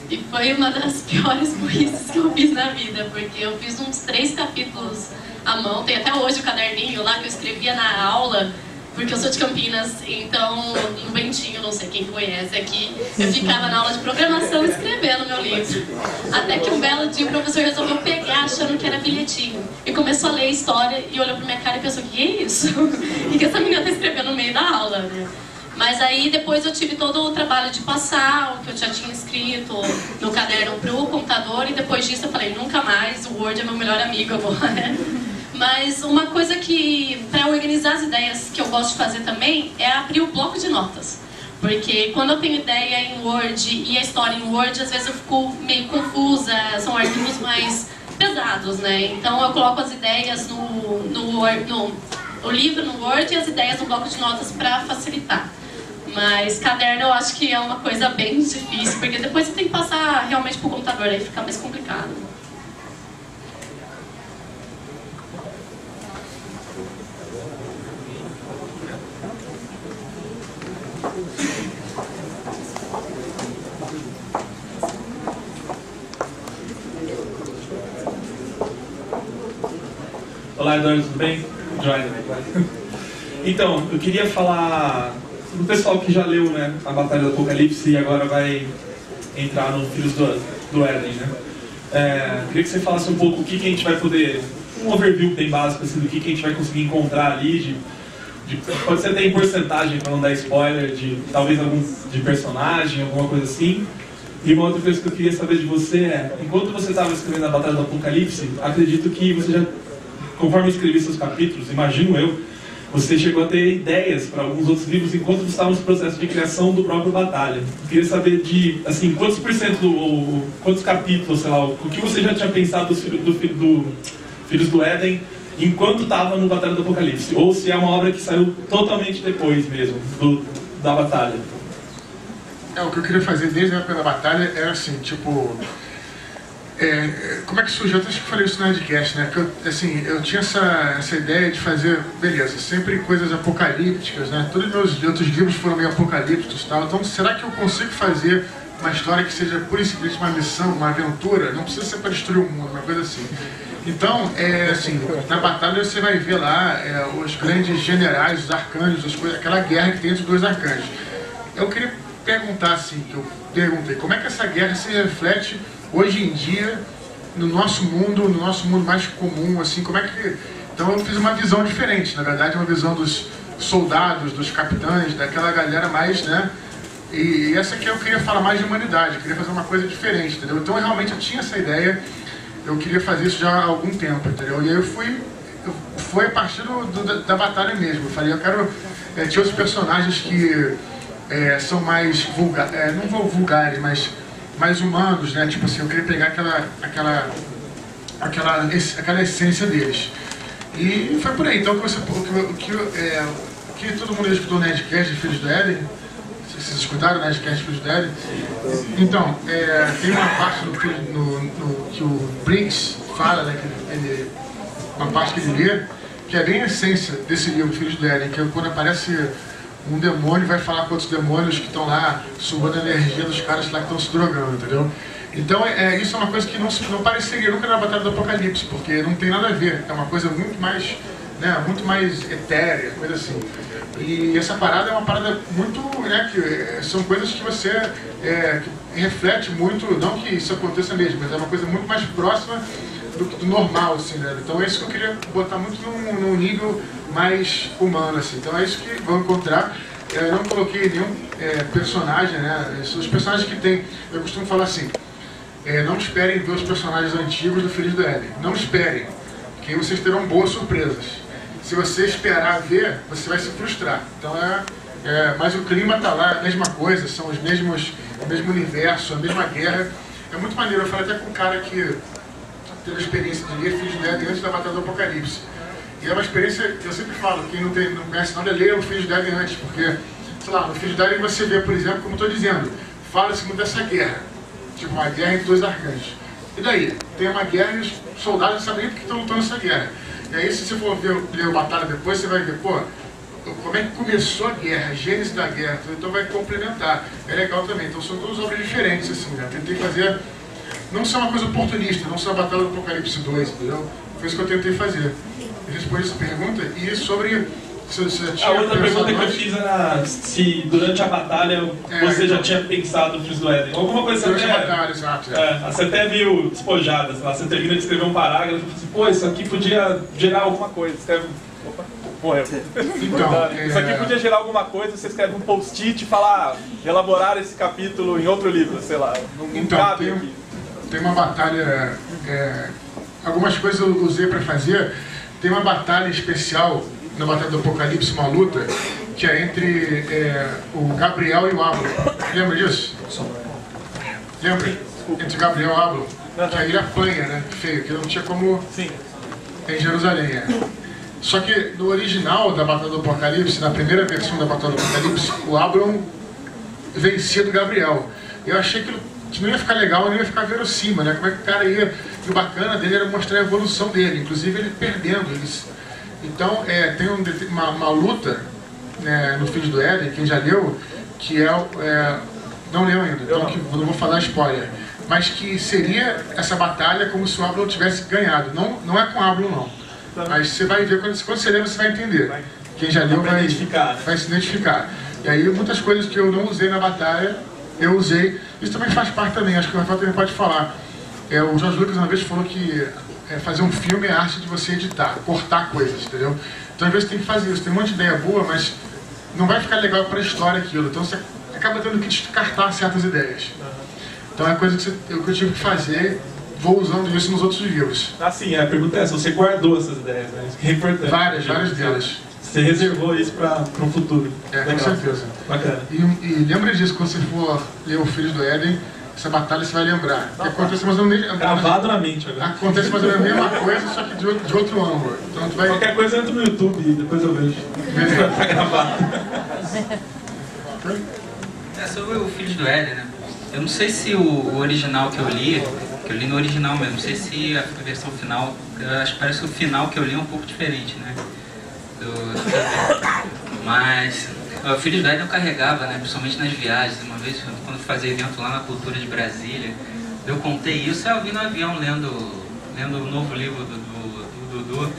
E foi uma das piores burrices que eu fiz na vida, porque eu fiz uns 3 capítulos à mão. Tem até hoje o caderninho lá que eu escrevia na aula, porque eu sou de Campinas, então no Bentinho, não sei quem conhece aqui, eu ficava na aula de programação escrevendo meu livro. Até que um belo dia o professor resolveu pegar achando que era bilhetinho. E começou a ler a história e olhou pra minha cara e pensou, que é isso? O que essa menina tá escrevendo no meio da aula, né? Mas aí depois eu tive todo o trabalho de passar o que eu já tinha escrito no caderno pro computador e depois disso eu falei, nunca mais, o Word é meu melhor amigo agora. Mas uma coisa que, para organizar as ideias que eu gosto de fazer também, é abrir o bloco de notas. Porque quando eu tenho ideia em Word e a história em Word, às vezes eu fico meio confusa, são arquivos mais pesados, né? Então eu coloco as ideias no livro, no Word, e as ideias no bloco de notas para facilitar. Mas caderno eu acho que é uma coisa bem difícil, porque depois você tem que passar realmente pro computador, aí fica mais complicado. Olá, Eduardo, tudo bem? Joia. Então, eu queria falar do pessoal que já leu, né, a Batalha do Apocalipse e agora vai entrar no Filhos do Éden, né? Queria que você falasse um pouco o que a gente vai poder, um overview bem básico assim, do que a gente vai conseguir encontrar ali, pode ser até em porcentagem, para não dar spoiler, de talvez alguns de personagem, alguma coisa assim. E uma outra coisa que eu queria saber de você é, enquanto você estava escrevendo a Batalha do Apocalipse, acredito que você já, conforme eu escrevi seus capítulos, imagino eu, você chegou a ter ideias para alguns outros livros enquanto você estava no processo de criação do próprio Batalha. Eu queria saber de, assim, quantos por cento, ou quantos capítulos, sei lá, o que você já tinha pensado do Filhos do Éden enquanto estava no Batalha do Apocalipse, ou se é uma obra que saiu totalmente depois mesmo da Batalha. O que eu queria fazer desde a época da Batalha era assim, tipo... como é que surgiu? Eu acho que falei isso no Nerdcast, né? Que eu tinha essa ideia de fazer, beleza, sempre coisas apocalípticas, né? Todos os meus outros livros foram meio apocalípticos e tal. Então, será que eu consigo fazer uma história que seja pura e simplesmente uma missão, uma aventura? Não precisa ser para destruir o mundo, uma coisa assim. Então, na Batalha você vai ver lá os grandes generais, os arcanjos, as coisas, aquela guerra que tem entre os dois arcanjos. Eu queria perguntar, assim, que eu perguntei, como é que essa guerra se reflete hoje em dia no nosso mundo mais comum, assim, como é que... Então eu fiz uma visão diferente, na verdade, uma visão dos soldados, dos capitães, daquela galera mais, né? E essa aqui eu queria falar mais de humanidade, eu queria fazer uma coisa diferente, entendeu? Então eu tinha essa ideia, eu queria fazer isso já há algum tempo, entendeu? E aí foi a partir da batalha mesmo. Eu falei, eu quero... tinha outros personagens que são mais vulgares, não vou vulgares, mas mais humanos, né? Tipo assim, eu queria pegar aquela essência deles. E foi por aí. Então, que todo mundo escutou o Nerdcast de Filhos do Éden? Vocês escutaram o Nerdcast de Filhos do Éden? Então, tem uma parte que o Briggs fala, né? Uma parte que ele lê, que é bem a essência desse livro, Filhos do Éden, que é quando aparece um demônio, vai falar com outros demônios que estão lá sugando a energia dos caras lá que estão se drogando, entendeu? Então isso é uma coisa que não pareceria nunca na Batalha do Apocalipse, porque não tem nada a ver, é uma coisa muito mais, né, muito mais etérea, coisa assim. E essa parada é uma parada muito, né, que são coisas que você que reflete muito, não que isso aconteça mesmo, mas é uma coisa muito mais próxima do normal, assim, né? Então é isso que eu queria botar muito num nível mais humano, assim. Então é isso que vão encontrar. Eu não coloquei nenhum personagem, né? Os personagens que tem, eu costumo falar assim, não esperem ver os personagens antigos do Filhos do Éden. Não esperem, porque aí vocês terão boas surpresas. Se você esperar ver, você vai se frustrar. Então mas o clima tá lá, a mesma coisa, são o mesmo universo, a mesma guerra. É muito maneiro. Eu falei até com um cara que teve a experiência de ler Filhos do Éden antes da Batalha do Apocalipse. E é uma experiência que eu sempre falo, quem não conhece nada, leia o Filhos do Éden antes, porque, sei lá, no Filhos do Éden você vê, por exemplo, como eu estou dizendo, fala-se muito dessa guerra, tipo uma guerra entre dois arcanjos. E daí? Tem uma guerra e os soldados sabem nem porque estão lutando essa guerra. E aí, se você for ler a batalha depois, você vai ver, pô, como é que começou a guerra, a gênese da guerra, então vai complementar. É legal também. Então são duas obras diferentes, assim, né? Tentei fazer... Não ser uma coisa oportunista, não ser a Batalha do Apocalipse 2, entendeu? Foi isso que eu tentei fazer. Eu respondi essa pergunta e sobre... A outra pergunta que eu fiz era se durante a batalha você já tinha pensado no Filhos do Éden. Alguma coisa durante a batalha, exato. Você até viu despojada, sei lá, você termina de escrever um parágrafo e fala assim, pô, isso aqui podia gerar alguma coisa. Escreve... Opa, morreu. Então, isso aqui podia gerar alguma coisa, você escreve um post-it e fala, elaborar esse capítulo em outro livro, sei lá. Não cabe aqui. Tem uma batalha, algumas coisas eu usei para fazer. Tem uma batalha especial na Batalha do Apocalipse, uma luta que é entre o Gabriel e o Ablo. Lembra disso? Lembra? Entre o Gabriel e o Ablo. Que aí ele apanha, né? Feio, que não tinha como... Sim. Em Jerusalém, Só que no original da Batalha do Apocalipse, na primeira versão da Batalha do Apocalipse, o Abrão vencia do Gabriel. Eu achei que não ia ficar legal, não ia ficar verossímil, né? Como é que o cara ia... E o bacana dele era mostrar a evolução dele, inclusive ele perdendo. Então, tem uma luta, né, no Filhos do Éden, quem já leu, que não leu ainda, então não vou falar spoiler, mas que seria essa batalha como se o Abrão tivesse ganhado. Não é com o Abrão, não. Mas você vai ver, quando você ler, você vai entender. Quem já leu vai se identificar. E aí, muitas coisas que eu não usei na batalha, eu usei. Isso também faz parte também, acho que o Rafael também pode falar. O Jorge Lucas uma vez falou que fazer um filme é a arte de você editar, cortar coisas, entendeu? Então às vezes tem que fazer isso, tem um monte de ideia boa, mas não vai ficar legal para a história aquilo, então você acaba tendo que descartar certas ideias. Então é coisa que eu tive que fazer, vou usando isso nos outros livros. Sim, a pergunta é se você guardou essas ideias, né? Isso que é importante. Várias delas. Você reservou isso para o futuro. Com certeza. Bacana. E lembra disso, quando você for ler o Filhos do Éden, essa batalha você vai lembrar. Que acontece mais ou menos... Gravado na mente agora. Acontece mais ou menos a mesma coisa, só que de outro ângulo. Então, tu vai... Qualquer coisa entra no YouTube e depois eu vejo. Tá gravado. Sobre o Filhos do Éden, né? Eu não sei se o original que eu li no original mesmo, não sei se a versão final, eu acho que parece que o final que eu li é um pouco diferente, né? Mas o Filhos do Éden eu carregava, né? Principalmente nas viagens. Uma vez, quando eu fazia evento lá na Cultura de Brasília, eu contei isso, eu vi no avião lendo o novo livro do Dudu,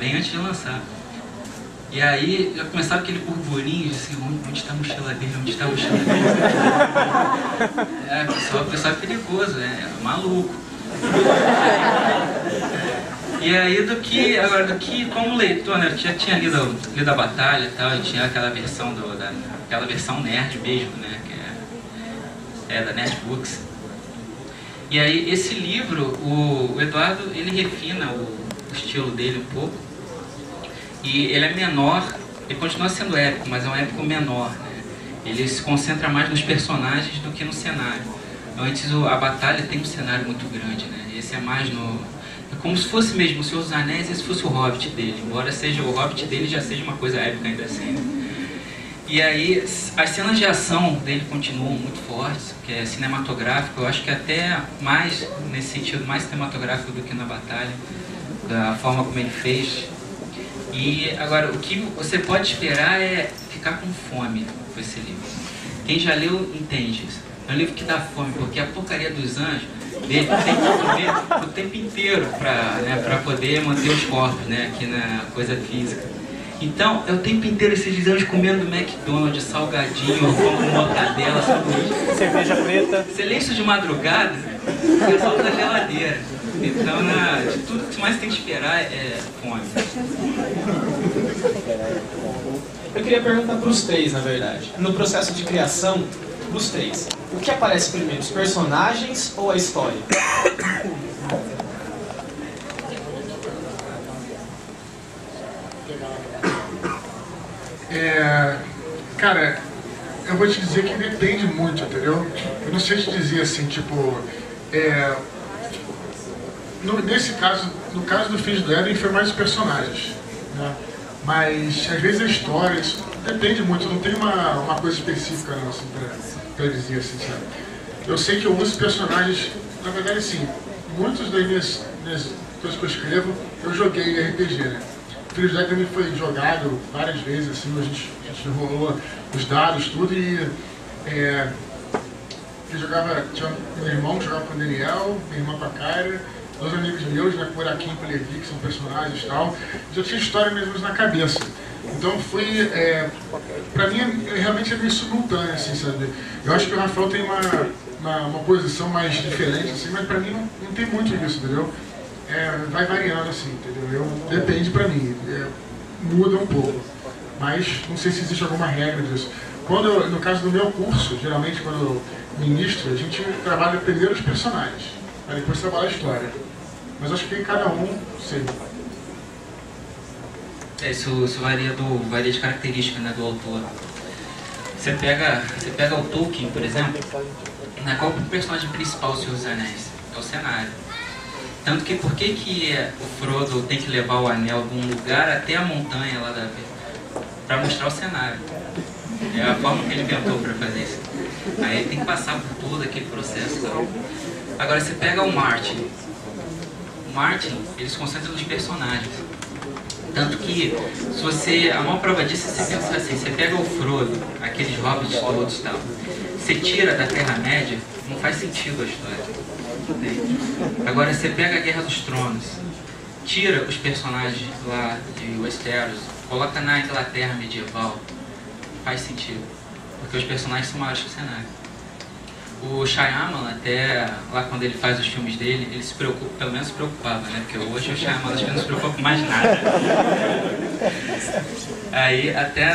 bem antes de lançar. E aí já começava aquele burburinho, assim, onde está a mochila dele, onde está a mochila dele? O pessoal é perigoso, é maluco. E aí agora como leitor, né, eu já tinha lido a Batalha e tal, e tinha aquela versão aquela versão nerd mesmo, né, que é da Netbooks. E aí esse livro, o Eduardo, ele refina o estilo dele um pouco. E ele é menor, ele continua sendo épico, mas é um épico menor, né? Ele se concentra mais nos personagens do que no cenário. Antes a Batalha tem um cenário muito grande, né? Esse é mais é como se fosse mesmo o Senhor dos Anéis, esse fosse o Hobbit dele. Embora o Hobbit dele já seja uma coisa épica ainda assim, né? E aí as cenas de ação dele continuam muito fortes, que é cinematográfico, eu acho que até mais, nesse sentido, mais cinematográfico do que na Batalha, da forma como ele fez. E agora, o que você pode esperar é ficar com fome com esse livro. Quem já leu entende isso. É um livro que dá fome, porque a porcaria dos anjos dele tem que comer o tempo inteiro para poder manter os corpos, né, aqui na coisa física. Então, é o tempo inteiro esses anjos comendo McDonald's, salgadinho, com mortadela, sanduíche. Cerveja preta. Você lê isso de madrugada, você solta da geladeira. Então, de tudo que mais tem que esperar é fome. Eu queria perguntar para os três, na verdade. No processo de criação dos três, o que aparece primeiro, os personagens ou a história? Cara, eu vou te dizer que depende muito, entendeu? Eu não sei te dizer assim, tipo... nesse caso, no caso do Filhos do Éden, foi mais os personagens, né? Mas, às vezes, a história, isso depende muito, não tem uma coisa específica não, assim, pra dizer assim, sabe? Eu sei que eu uso personagens, na verdade, assim, muitas das minhas coisas que eu escrevo, eu joguei em RPG, né? O Filhos do Éden também foi jogado várias vezes, assim, a gente rolou os dados, tudo, e eu jogava, tinha meu irmão que jogava com o Daniel, minha irmã com a Kyra, dois amigos meus, né, por aqui, por Levi, que são personagens e tal, já tinha história mesmo na cabeça. Então foi, pra mim, realmente é meio simultâneo, assim, sabe? Eu acho que o Rafael tem uma posição mais diferente, assim, mas pra mim não tem muito disso, entendeu? Vai variando, assim, entendeu? Depende pra mim, muda um pouco, mas não sei se existe alguma regra disso. No caso do meu curso, geralmente quando eu ministro, a gente trabalha primeiro os personagens, para depois trabalhar a história. Mas acho que cada um, sei. Isso varia de característica, né, do autor. Você pega o Tolkien, por exemplo, né, qual é o personagem principal do Senhor dos Anéis? É o cenário. Tanto que por que o Frodo tem que levar o anel de um lugar até a montanha lá para mostrar o cenário? É a forma que ele inventou para fazer isso. Aí ele tem que passar por todo aquele processo lá. Agora você pega o Martin. O Martin, ele se concentra nos personagens. Tanto que, a maior prova disso é você pensar assim, você pega o Frodo, aqueles hobbits todos e tal, você tira da Terra-média, não faz sentido a história. Agora você pega a Guerra dos Tronos, tira os personagens lá de Westeros, coloca na Inglaterra medieval, faz sentido, porque os personagens são maiores que o cenário. O Shyamalan, até lá quando ele faz os filmes dele, ele se preocupa, pelo menos se preocupava, né? Porque hoje o Shyamalan acho que não se preocupa com mais nada. Aí, até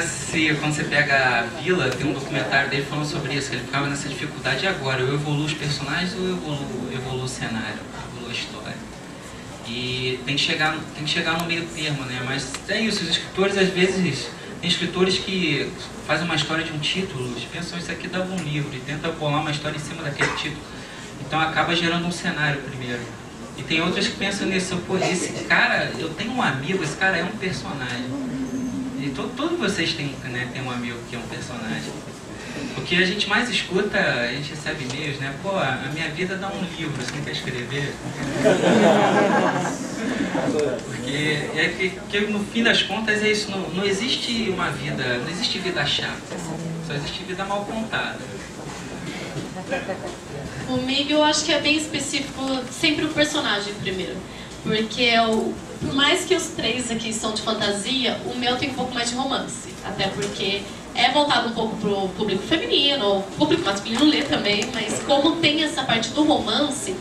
quando você pega a Vila, tem um documentário dele falando sobre isso, que ele ficava nessa dificuldade. E agora, eu evoluo os personagens ou eu evoluo o cenário, evoluo a história? E tem que chegar no meio termo, né? Mas é isso, os escritores às vezes... Tem escritores que fazem uma história de um título, eles pensam, isso aqui dava um livro, e tenta bolar uma história em cima daquele título. Então acaba gerando um cenário primeiro. E tem outros que pensam nisso, pô, esse cara, eu tenho um amigo, esse cara é um personagem. E todos vocês têm um amigo que é um personagem. O que a gente mais escuta, a gente recebe e-mails, né? Pô, a minha vida dá um livro, você não quer escrever? Porque no fim das contas é isso, não existe uma vida, não existe vida chata, só existe vida mal contada. Comigo eu acho que é bem específico, sempre o personagem primeiro. Porque por mais que os três aqui são de fantasia, o meu tem um pouco mais de romance. Até porque é voltado um pouco pro público feminino, o público masculino lê também, mas como tem essa parte do romance,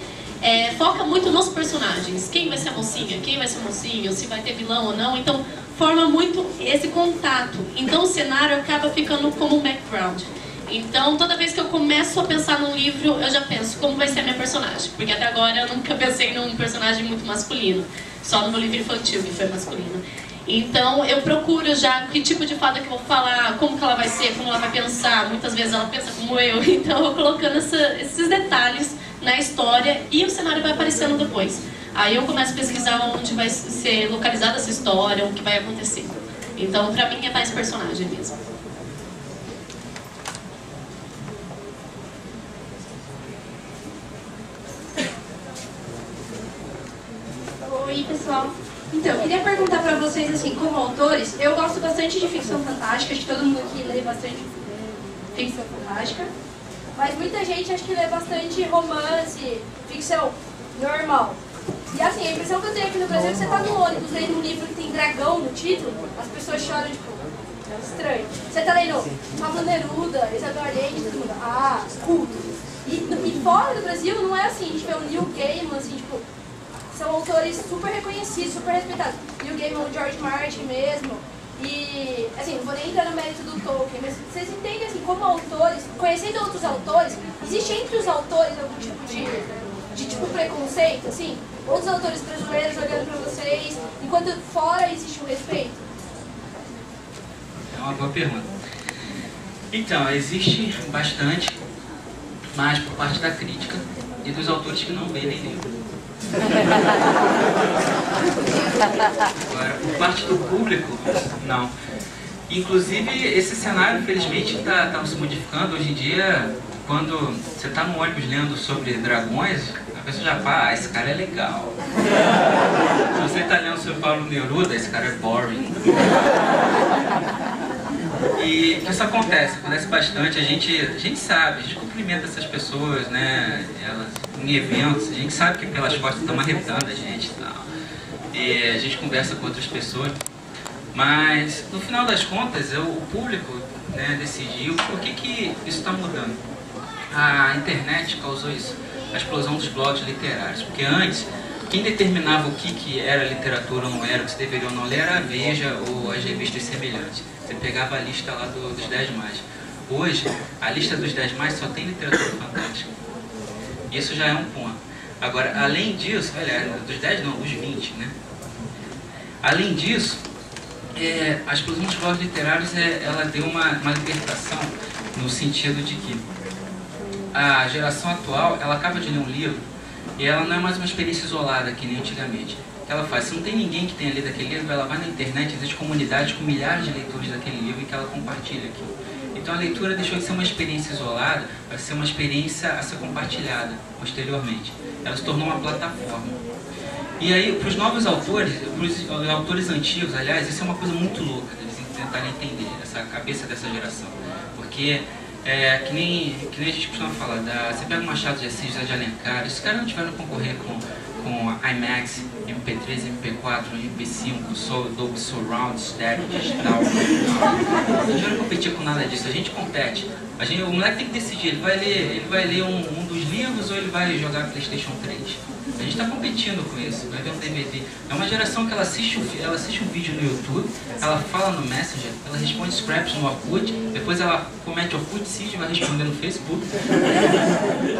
foca muito nos personagens. Quem vai ser a mocinha, quem vai ser o mocinho, se vai ter vilão ou não. Então, forma muito esse contato. Então, o cenário acaba ficando como um background. Então, toda vez que eu começo a pensar num livro, eu já penso como vai ser a minha personagem. Porque até agora eu nunca pensei num personagem muito masculino. Só no meu livro infantil que foi masculino. Então, eu procuro já que tipo de fada que eu vou falar, como que ela vai ser, como ela vai pensar. Muitas vezes ela pensa como eu. Então, eu vou colocando esses detalhes na história e o cenário vai aparecendo depois. Aí eu começo a pesquisar onde vai ser localizada essa história, o que vai acontecer. Então, pra mim, é mais personagem mesmo. Oi, pessoal. Então, eu queria perguntar pra vocês, assim, como autores, eu gosto bastante de ficção fantástica, acho que todo mundo aqui lê bastante ficção fantástica, mas muita gente acho que lê bastante romance, ficção normal. E assim, a impressão que eu tenho aqui no Brasil é que você tá no ônibus lendo um livro que tem dragão no título, as pessoas choram, tipo, é estranho. Você tá lendo Pablo Neruda, Isadora Allende, todo mundo, culto. E fora do Brasil não é assim, a gente vê o Neil Gaiman, assim, tipo, são autores super reconhecidos, super respeitados. Neil Gaiman, o George Martin mesmo. E, assim, não vou nem entrar no mérito do Tolkien, mas vocês entendem, assim, como autores, conhecendo outros autores, existe entre os autores algum tipo de preconceito, assim? Outros autores brasileiros olhando pra vocês, enquanto fora existe o respeito? É uma boa pergunta. Então, existe bastante, mas por parte da crítica e dos autores que não vendem livro. Agora, por parte do público, não. Inclusive, esse cenário, infelizmente, está se modificando. Hoje em dia, quando você está no ônibus lendo sobre dragões, a pessoa já fala, esse cara é legal. Se você está lendo sobre Pablo Neruda, esse cara é boring. E isso acontece bastante, a gente sabe, a gente cumprimenta essas pessoas, né, elas, em eventos, a gente sabe que pelas costas estão arrebentando a gente e tal. E a gente conversa com outras pessoas, mas no final das contas, o público, né, decidiu por que isso está mudando. A internet causou isso, a explosão dos blogs literários, porque antes, quem determinava o que era literatura ou não era, o que se deveria ou não ler, era a Veja ou as revistas semelhantes. Você pegava a lista lá dos 10 mais. Hoje, a lista dos 10 mais só tem literatura fantástica. Isso já é um ponto. Agora, além disso, aliás, dos 10 não, os 20, né? Além disso, a explosão dos blogs literários, ela deu uma libertação no sentido de que a geração atual, ela acaba de ler um livro e ela não é mais uma experiência isolada que nem antigamente. Que ela faz, se não tem ninguém que tenha lido aquele livro, ela vai na internet, existe comunidades com milhares de leitores daquele livro e que ela compartilha aquilo. Então a leitura deixou de ser uma experiência isolada para ser uma experiência a ser compartilhada posteriormente. Ela se tornou uma plataforma. E aí, para os novos autores, para os autores antigos, aliás, isso é uma coisa muito louca, eles tentarem entender essa cabeça dessa geração. Porque que nem a gente costuma falar, você pega o Machado de Assis, de Alencar, esses caras não tiveram que concorrer com IMAX, MP3, MP4, MP5, Dolby Surround, Stereo, Digital. Não tiveram que competir com nada disso, a gente compete. O moleque tem que decidir, ele vai ler um dos livros ou ele vai jogar PlayStation 3. A gente está competindo com isso, vai ver um DVD. É uma geração que ela assiste um vídeo no YouTube, ela fala no Messenger, ela responde scraps no Orkut, depois ela comete Orkut Seed, vai responder no Facebook.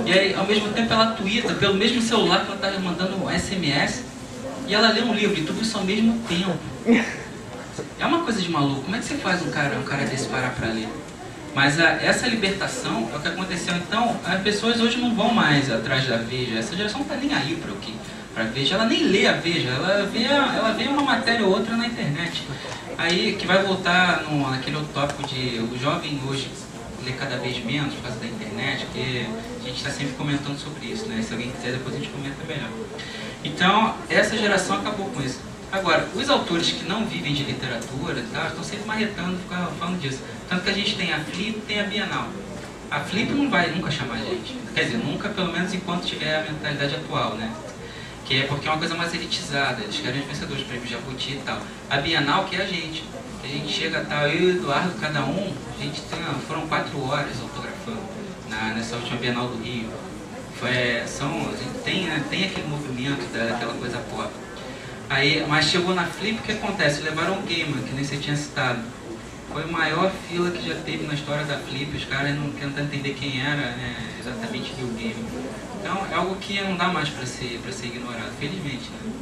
E aí, ao mesmo tempo, ela twitta pelo mesmo celular que ela está mandando um SMS e ela lê um livro, e tudo isso ao mesmo tempo. É uma coisa de maluco. Como é que você faz um cara desse parar para ler? Mas essa libertação é o que aconteceu. Então, as pessoas hoje não vão mais atrás da Veja. Essa geração não está nem aí para o quê? Para a Veja. Ela nem lê a Veja, ela vê uma matéria ou outra na internet. Aí que vai voltar naquele outro tópico de o jovem hoje lê cada vez menos por causa da internet, porque a gente está sempre comentando sobre isso, né? Se alguém quiser, depois a gente comenta melhor. Então, essa geração acabou com isso. Agora, os autores que não vivem de literatura estão sempre marretando, falando disso. Tanto que a gente tem a Flip e tem a Bienal. A Flip não vai nunca chamar a gente. Quer dizer, nunca, pelo menos enquanto tiver a mentalidade atual, né? que é porque é uma coisa mais elitizada, eles querem os vencedores, prêmios Jabuti e tal. A Bienal, que é a gente chega, tal, eu e o Eduardo, cada um, a gente foram 4 horas autografando nessa última Bienal do Rio. A gente tem aquele movimento daquela coisa pop. Aí, mas chegou na Flip, o que acontece? Levaram o Gamer, que nem você tinha citado. Foi a maior fila que já teve na história da Flip, os caras não tentando entender quem era, né, exatamente o Gamer. Então é algo que não dá mais para ser ignorado, felizmente, né?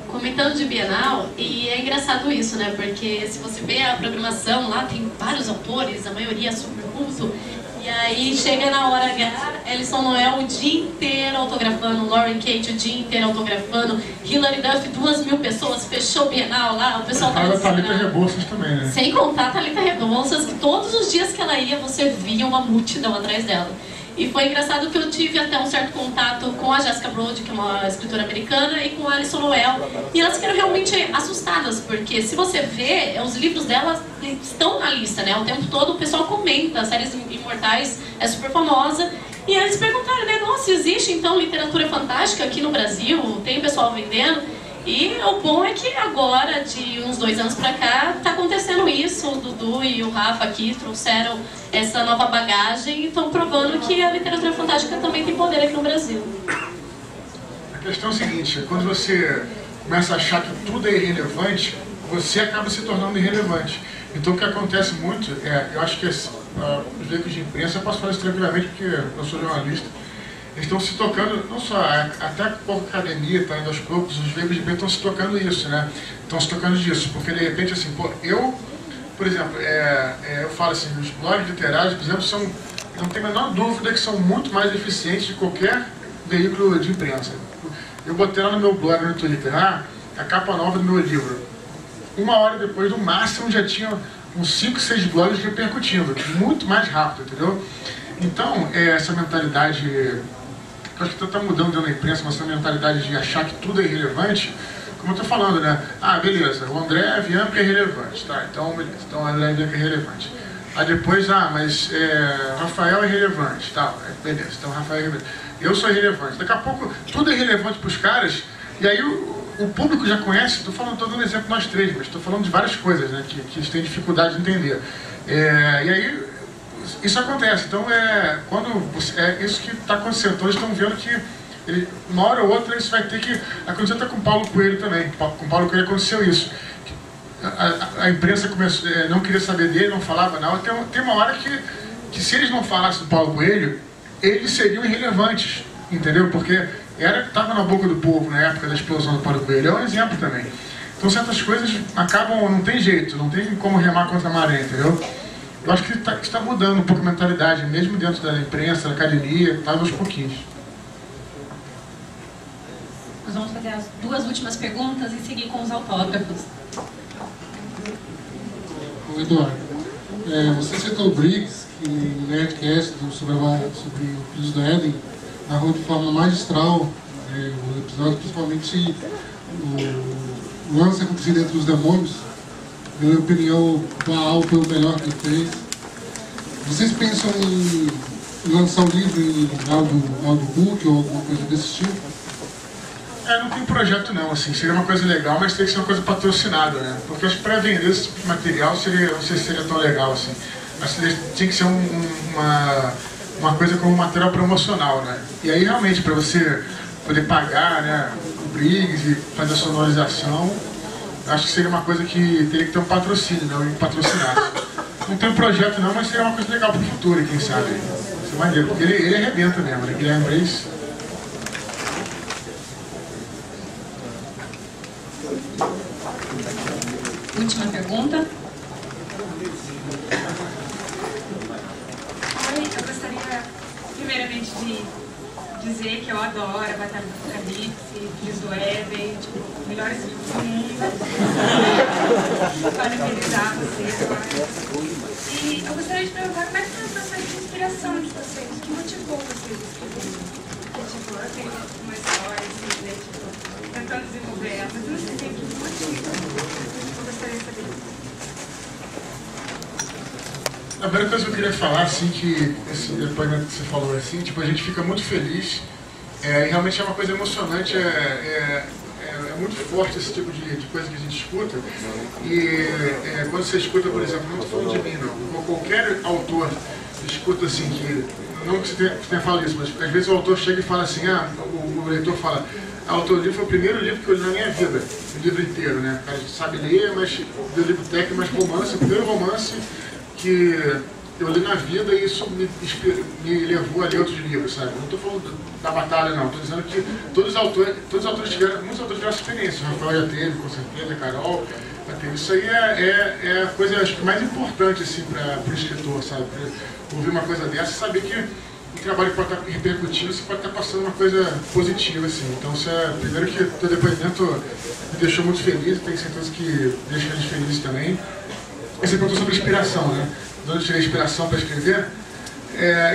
Comentando de Bienal, e é engraçado isso, né? Porque se você vê a programação lá, tem vários autores, a maioria super culto. E aí chega na hora H, Alison Noel o dia inteiro autografando, Lauren Kate o dia inteiro autografando, Hilary Duff, 2.000 pessoas, fechou o Bienal lá, o pessoal tá a Thalita Rebouças também, né? Sem contar a Thalita Rebouças, que todos os dias que ela ia, você via uma multidão atrás dela. E foi engraçado que eu tive até um certo contato com a Jessica Brody, que é uma escritora americana, e com a Alison Noel. E elas ficaram realmente assustadas, porque se você vê, os livros delas estão na lista, né? O tempo todo o pessoal comenta, a Séries Imortais é super famosa. E eles perguntaram, né? Nossa, existe então literatura fantástica aqui no Brasil? Tem pessoal vendendo? E o bom é que agora, de uns 2 anos pra cá, tá acontecendo isso. O Dudu e o Rafa aqui trouxeram essa nova bagagem e estão provando que a literatura fantástica também tem poder aqui no Brasil. A questão é a seguinte, quando você começa a achar que tudo é irrelevante, você acaba se tornando irrelevante. Então o que acontece muito, eu acho que os veículos de imprensa, eu posso falar isso tranquilamente porque eu sou jornalista, eles estão se tocando, não só, até a pouco academia está indo aos poucos, os veículos de imprensa estão se tocando isso, né? Estão se tocando disso, porque de repente assim, pô, por exemplo, eu falo assim, os blogs literários, por exemplo, eu não tenho a menor dúvida que são muito mais eficientes de qualquer veículo de imprensa. Eu botei lá no meu blog, no Twitter, a capa nova do meu livro. 1 hora depois, no máximo, já tinha uns 5, 6 blogs repercutindo, muito mais rápido, entendeu? Então, essa mentalidade, que eu acho que está mudando dentro da imprensa, mas essa mentalidade de achar que tudo é irrelevante, como eu estou falando, né? Ah, beleza, o André Bianca é relevante, tá? Então, beleza, então o André Bianca é relevante. Aí depois, mas Rafael é relevante, tá? Beleza, então Rafael é relevante. Eu sou irrelevante. Daqui a pouco, tudo é relevante para os caras, e aí o público já conhece, estou dando exemplo nós 3, mas estou falando de várias coisas, né? Que eles têm dificuldade de entender. E aí, isso acontece. Então, isso que está acontecendo. Então, eles estão vendo que uma hora ou outra isso vai ter que acontecer. Até com o Paulo Coelho também. Com o Paulo Coelho aconteceu isso. A imprensa começou, não queria saber dele, não falava nada. Tem uma hora que se eles não falassem do Paulo Coelho, eles seriam irrelevantes, entendeu? Porque estava na boca do povo na época da explosão do Paulo Coelho. É um exemplo também. Então certas coisas acabam, não tem jeito, não tem como remar contra a maré, entendeu? Eu acho que está mudando um pouco a mentalidade, mesmo dentro da imprensa, da academia, está aos pouquinhos. Nós vamos fazer as 2 últimas perguntas e seguir com os autógrafos. Ô Eduardo, você citou o Briggs, que no Nerdcast sobre o Filhos do Éden narrou de forma magistral o episódio, principalmente o lance acontecido entre os demônios. Na minha opinião, o Baal foi o melhor que ele fez. Vocês pensam em lançar o livro em audiobook ou alguma coisa desse tipo? Não tem projeto não, assim, seria uma coisa legal, mas tem que ser uma coisa patrocinada, né? Porque acho que para vender esse tipo de material não sei se seria tão legal assim. Mas tinha que ser uma coisa como material promocional, né? E aí realmente para você poder pagar, né, o Briggs e fazer a sonorização, acho que seria uma coisa que teria que ter um patrocínio, né? Alguém que patrocinasse. Não tem um projeto não, mas seria uma coisa legal para o futuro, quem sabe. Isso é maneiro, porque ele arrebenta mesmo, né? Guilherme Briggs. Última pergunta. Oi, eu gostaria primeiramente de dizer que eu adoro a Batalha do Apocalipse, Filhos do Éden, melhores livros do mundo. Parabenizar vocês, eu acho. E eu gostaria de perguntar como é que foi o processo de inspiração de vocês, o que motivou vocês a escreverem? Eu tenho uma história, assim, né, tentando desenvolver ela, mas eu não sei o que motiva. A primeira coisa que eu queria falar, assim, que esse depoimento que você falou, assim, tipo, a gente fica muito feliz E realmente é uma coisa emocionante, é muito forte esse tipo de coisa que a gente escuta. E quando você escuta, por exemplo, não estou falando de mim não, qualquer autor escuta assim, que não que você tenha falado isso, mas às vezes o autor chega e fala assim, o leitor fala, o teu livro foi o primeiro livro que eu li na minha vida, o livro inteiro, né? O cara sabe ler, mas do livro técnico, mas romance, o primeiro romance que eu li na vida e isso me levou a ler outros livros, sabe? Não estou falando da batalha, não. Estou dizendo que todos os autores tiveram, muitos autores tiveram experiência. O Rafael já teve, com certeza, a Carol já teve. Isso aí é a coisa, acho que, mais importante, assim, para o escritor, sabe? Pra ouvir uma coisa dessa e saber que o trabalho pode estar repercutindo, você pode estar passando uma coisa positiva, assim. Então, isso primeiro que o teu depoimento me deixou muito feliz, e tenho certeza que deixa a gente feliz também. E você perguntou sobre inspiração, né? De onde eu tirei inspiração para escrever?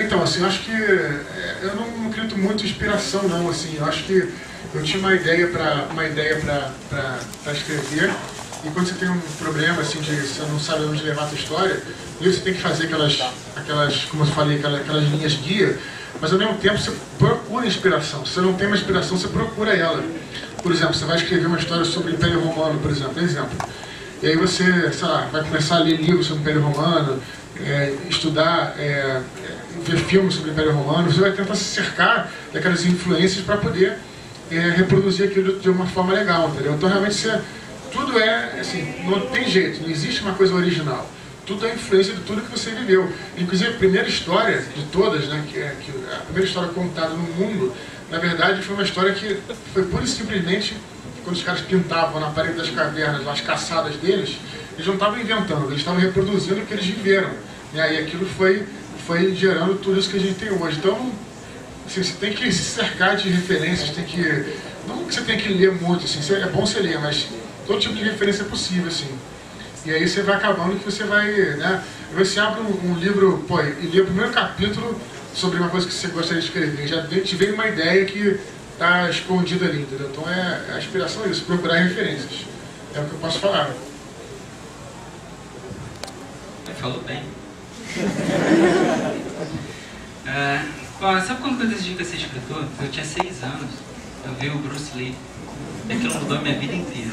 Então, assim, eu acho que eu não acredito muito em inspiração, não, assim. Eu acho que eu tinha uma ideia para escrever, e quando você tem um problema, assim, de você não sabe onde levar a sua história, e você tem que fazer aquelas como eu falei, aquelas linhas guia, mas ao mesmo tempo você procura inspiração. Se você não tem uma inspiração, você procura ela. Por exemplo, você vai escrever uma história sobre o Império Romano, por exemplo, e aí você, sei lá, vai começar a ler livros sobre o Império Romano, estudar, ver filmes sobre o Império Romano, você vai tentar se cercar daquelas influências para poder reproduzir aquilo de uma forma legal, entendeu? Então realmente tudo assim, não tem jeito, não existe uma coisa original. Tudo é influência de tudo que você viveu. Inclusive a primeira história de todas, né, que a primeira história contada no mundo, na verdade foi uma história que foi pura e simplesmente, quando os caras pintavam na parede das cavernas as caçadas deles, eles não estavam inventando, eles estavam reproduzindo o que eles viveram. E aí aquilo foi gerando tudo isso que a gente tem hoje. Então, assim, você tem que se cercar de referências, não que você tem que ler muito, assim, é bom você ler, mas todo tipo de referência é possível, assim. E aí você vai acabando que você vai, né? Você abre um livro, e lê o primeiro capítulo sobre uma coisa que você gostaria de escrever, já te vem uma ideia que está escondida ali, entendeu? Então a inspiração é isso, procurar referências. É o que eu posso falar. Falou bem. Sabe quando eu decidi que eu ia ser escritor? Eu tinha 6 anos, eu vi o Bruce Lee, e aquilo mudou a minha vida inteira.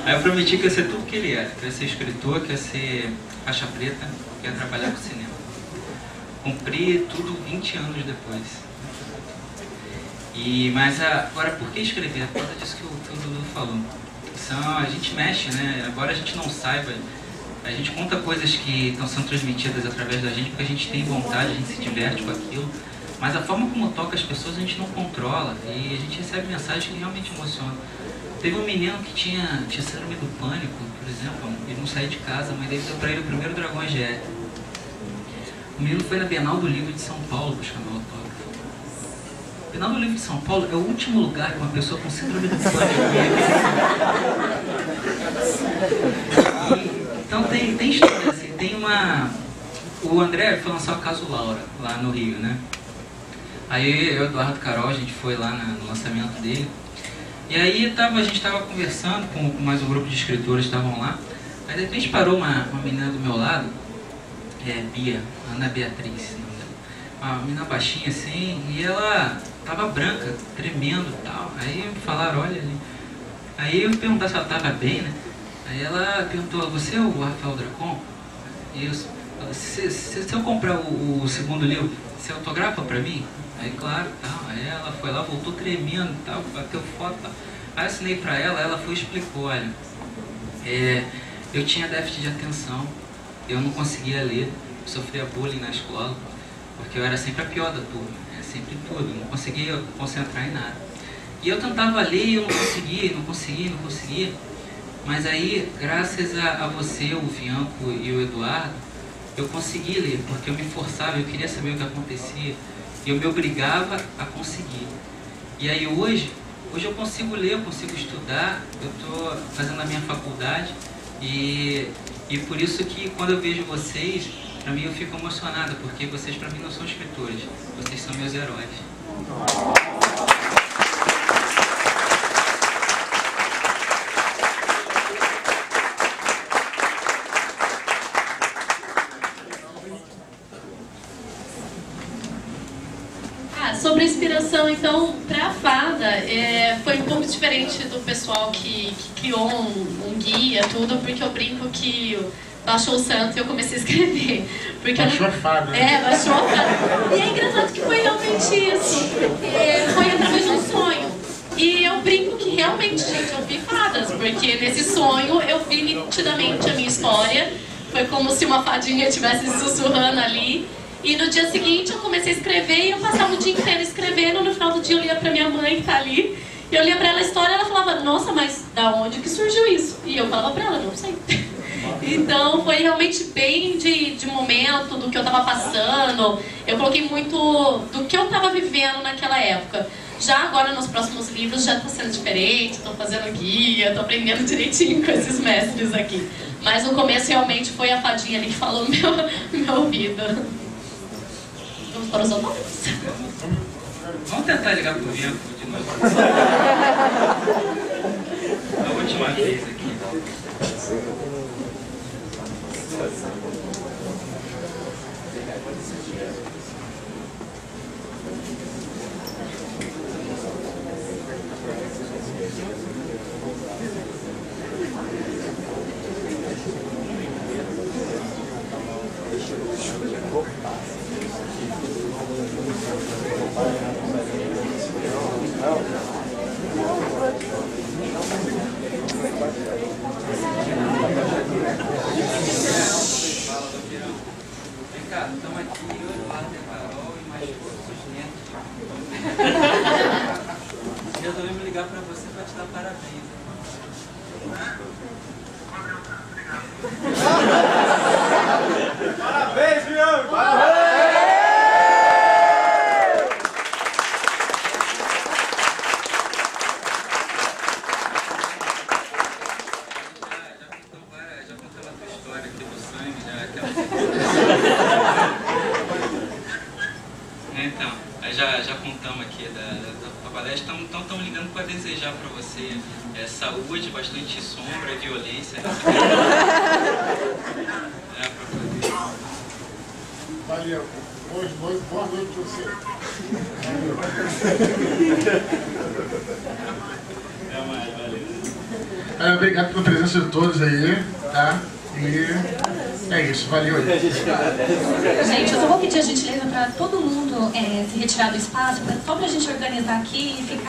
Aí eu prometi que ia ser tudo que ele era, que eu ia ser escritor, que ia ser faixa preta, que ia trabalhar com cinema. Cumpri tudo 20 anos depois. Mas agora, por que escrever? É por causa disso que o Dudu falou. A gente mexe, né? Embora a gente não saiba, a gente conta coisas que estão sendo transmitidas através da gente porque a gente tem vontade, a gente se diverte com aquilo, mas a forma como toca as pessoas a gente não controla e a gente recebe mensagens que realmente emocionam. Teve um menino que tinha síndrome do pânico, por exemplo, ele não saía de casa, mas ele deu para ele o primeiro Dragão GR. O menino foi na Bienal do Livro de São Paulo buscar meu autógrafo. A Bienal do Livro de São Paulo é o último lugar que uma pessoa com síndrome do pânico Então tem história, assim, o André foi lançar o caso Laura, lá no Rio, né? Aí eu e o Eduardo Carol, a gente foi lá no lançamento dele. E aí a gente estava conversando com mais um grupo de escritores que estavam lá. Aí de repente parou uma menina do meu lado, Bia, Ana Beatriz, uma menina baixinha assim, e ela tava branca, tremendo e tal. Aí me falaram, olha ali. Aí eu perguntei se ela tava bem, né? Aí ela perguntou, você é o Rafael Dracon? Isso. Se eu comprar o segundo livro, você autografa pra mim? Aí claro, tal. Aí ela foi lá, voltou tremendo e tal, bateu foto. Tal. Aí eu assinei pra ela foi e explicou, olha, eu tinha déficit de atenção, eu não conseguia ler, sofria bullying na escola, porque eu era sempre a pior da turma, sempre tudo, eu não conseguia concentrar em nada. E eu tentava ler e eu não conseguia. Mas aí, graças a você, o Bianco e o Eduardo, eu consegui ler, porque eu me forçava, eu queria saber o que acontecia, e eu me obrigava a conseguir. E aí hoje eu consigo ler, eu consigo estudar, eu estou fazendo a minha faculdade, e por isso que quando eu vejo vocês, para mim eu fico emocionada, porque vocês para mim não são escritores, vocês são meus heróis. então, pra fada, foi um pouco diferente do pessoal que criou um guia, tudo, porque eu brinco que baixou o santo e eu comecei a escrever. Porque baixou a fada. Né? Baixou a fada. E é engraçado que foi realmente isso. Foi através de um sonho. E eu brinco que realmente, gente, eu vi fadas, porque nesse sonho eu vi nitidamente a minha história. Foi como se uma fadinha estivesse sussurrando ali. E no dia seguinte eu comecei a escrever e eu passava o dia inteiro escrevendo. No final do dia eu lia pra minha mãe que tá ali. E eu lia pra ela a história e ela falava, nossa, mas da onde que surgiu isso? E eu falava pra ela, não sei. Então foi realmente bem de momento, do que eu tava passando. Eu coloquei muito do que eu tava vivendo naquela época. Já agora nos próximos livros já tá sendo diferente, tô fazendo guia, tô aprendendo direitinho com esses mestres aqui. Mas no começo realmente foi a fadinha ali que falou no meu ouvido. Vamos para os autógrafos? Vamos tentar ligar pro vento de novo. A última vez aqui. Vem cá, estamos aqui, eu, Marta, Carol e mais outros netos. Resolvemos ligar para você para te dar parabéns. Parabéns, Bianco! Parabéns! Então, já contamos aqui da palestra, então estamos ligando para desejar para você saúde, bastante sombra, violência. Valeu. Boa noite para você. Valeu. Obrigado pela presença de todos aí, tá? E é isso, valeu aí. Gente, eu só vou pedir a gentileza para todo mundo se retirar do espaço, só para a gente organizar aqui e ficar